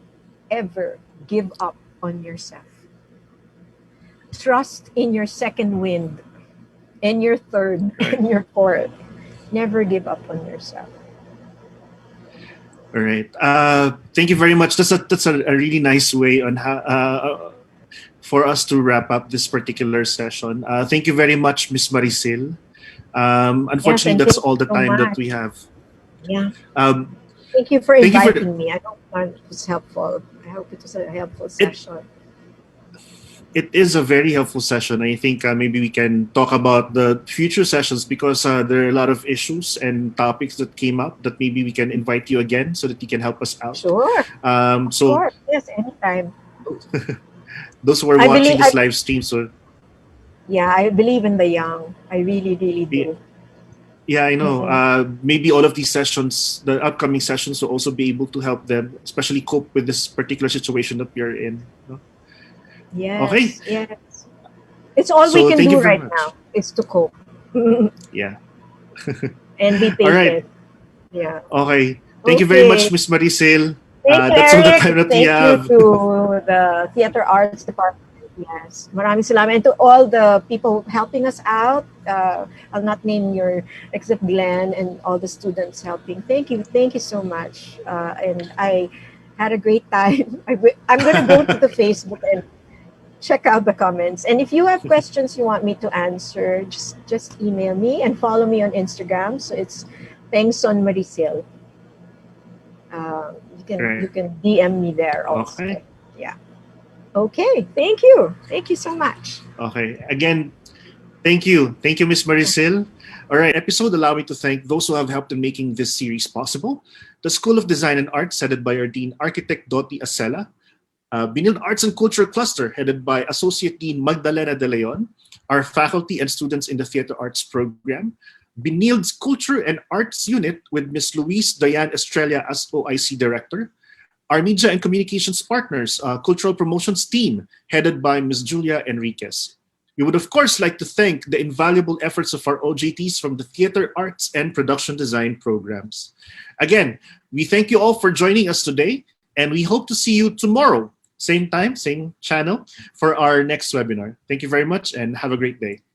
ever give up on yourself. Trust in your second wind and your third Right. and your fourth. Never give up on yourself. All right. Thank you very much. That's a really nice way on how for us to wrap up this particular session. Thank you very much, Miss Maricel. Yes, Unfortunately, and that's thank all you the so time that we much. have. Yeah. Um, Thank you for thank you for inviting me. I hope it was helpful. I hope it was a helpful it. session. It is a very helpful session. I think maybe we can talk about the future sessions because there are a lot of issues and topics that came up that maybe we can invite you again so that you can help us out. Sure. Of So course. Yes, anytime. those who are I watching believe this live stream, so yeah, I believe in the young. I really, really yeah, do. yeah, I know. Mm-mm. Maybe all of these sessions, the upcoming sessions, will also be able to help them, especially cope with this particular situation that we are in. No? Okay, Yes, yes. It's all we so can thank you do very right much. now is to cope and Yeah. be All right. patient. Yeah. Okay. Thank you very much, Okay. Miss Maricel. Thank you, That's all the Eric. time that we Thank you have. to the Theater Arts Department. Yes, maraming salamat. And to all the people helping us out, I'll not name your, except Glenn and all the students helping. Thank you so much. And I had a great time. I'm going to go to the Facebook and check out the comments. And if you have questions you want me to answer, just email me and follow me on Instagram. So it's Pengson Maricel. You Right. can DM me there also. Okay. Yeah. Okay. Thank you. Thank you so much. Okay. Again, thank you. Thank you, Miss Maricel. All right, episode, allow me to thank those who have helped in making this series possible. The School of Design and Arts, headed by our Dean Architect Doti Acela. Binil Arts and Culture Cluster, headed by Associate Dean Magdalena De Leon. Our faculty and students in the Theater Arts program. Binild's Culture and Arts Unit with Miss Louise Diane Estrella as OIC Director. Our media and communications partners, Cultural Promotions Team, headed by Ms. Julia Enriquez. We would, of course, like to thank the invaluable efforts of our OJTs from the Theater Arts and Production Design programs. Again, we thank you all for joining us today, and we hope to see you tomorrow, same time, same channel, for our next webinar. Thank you very much, and have a great day.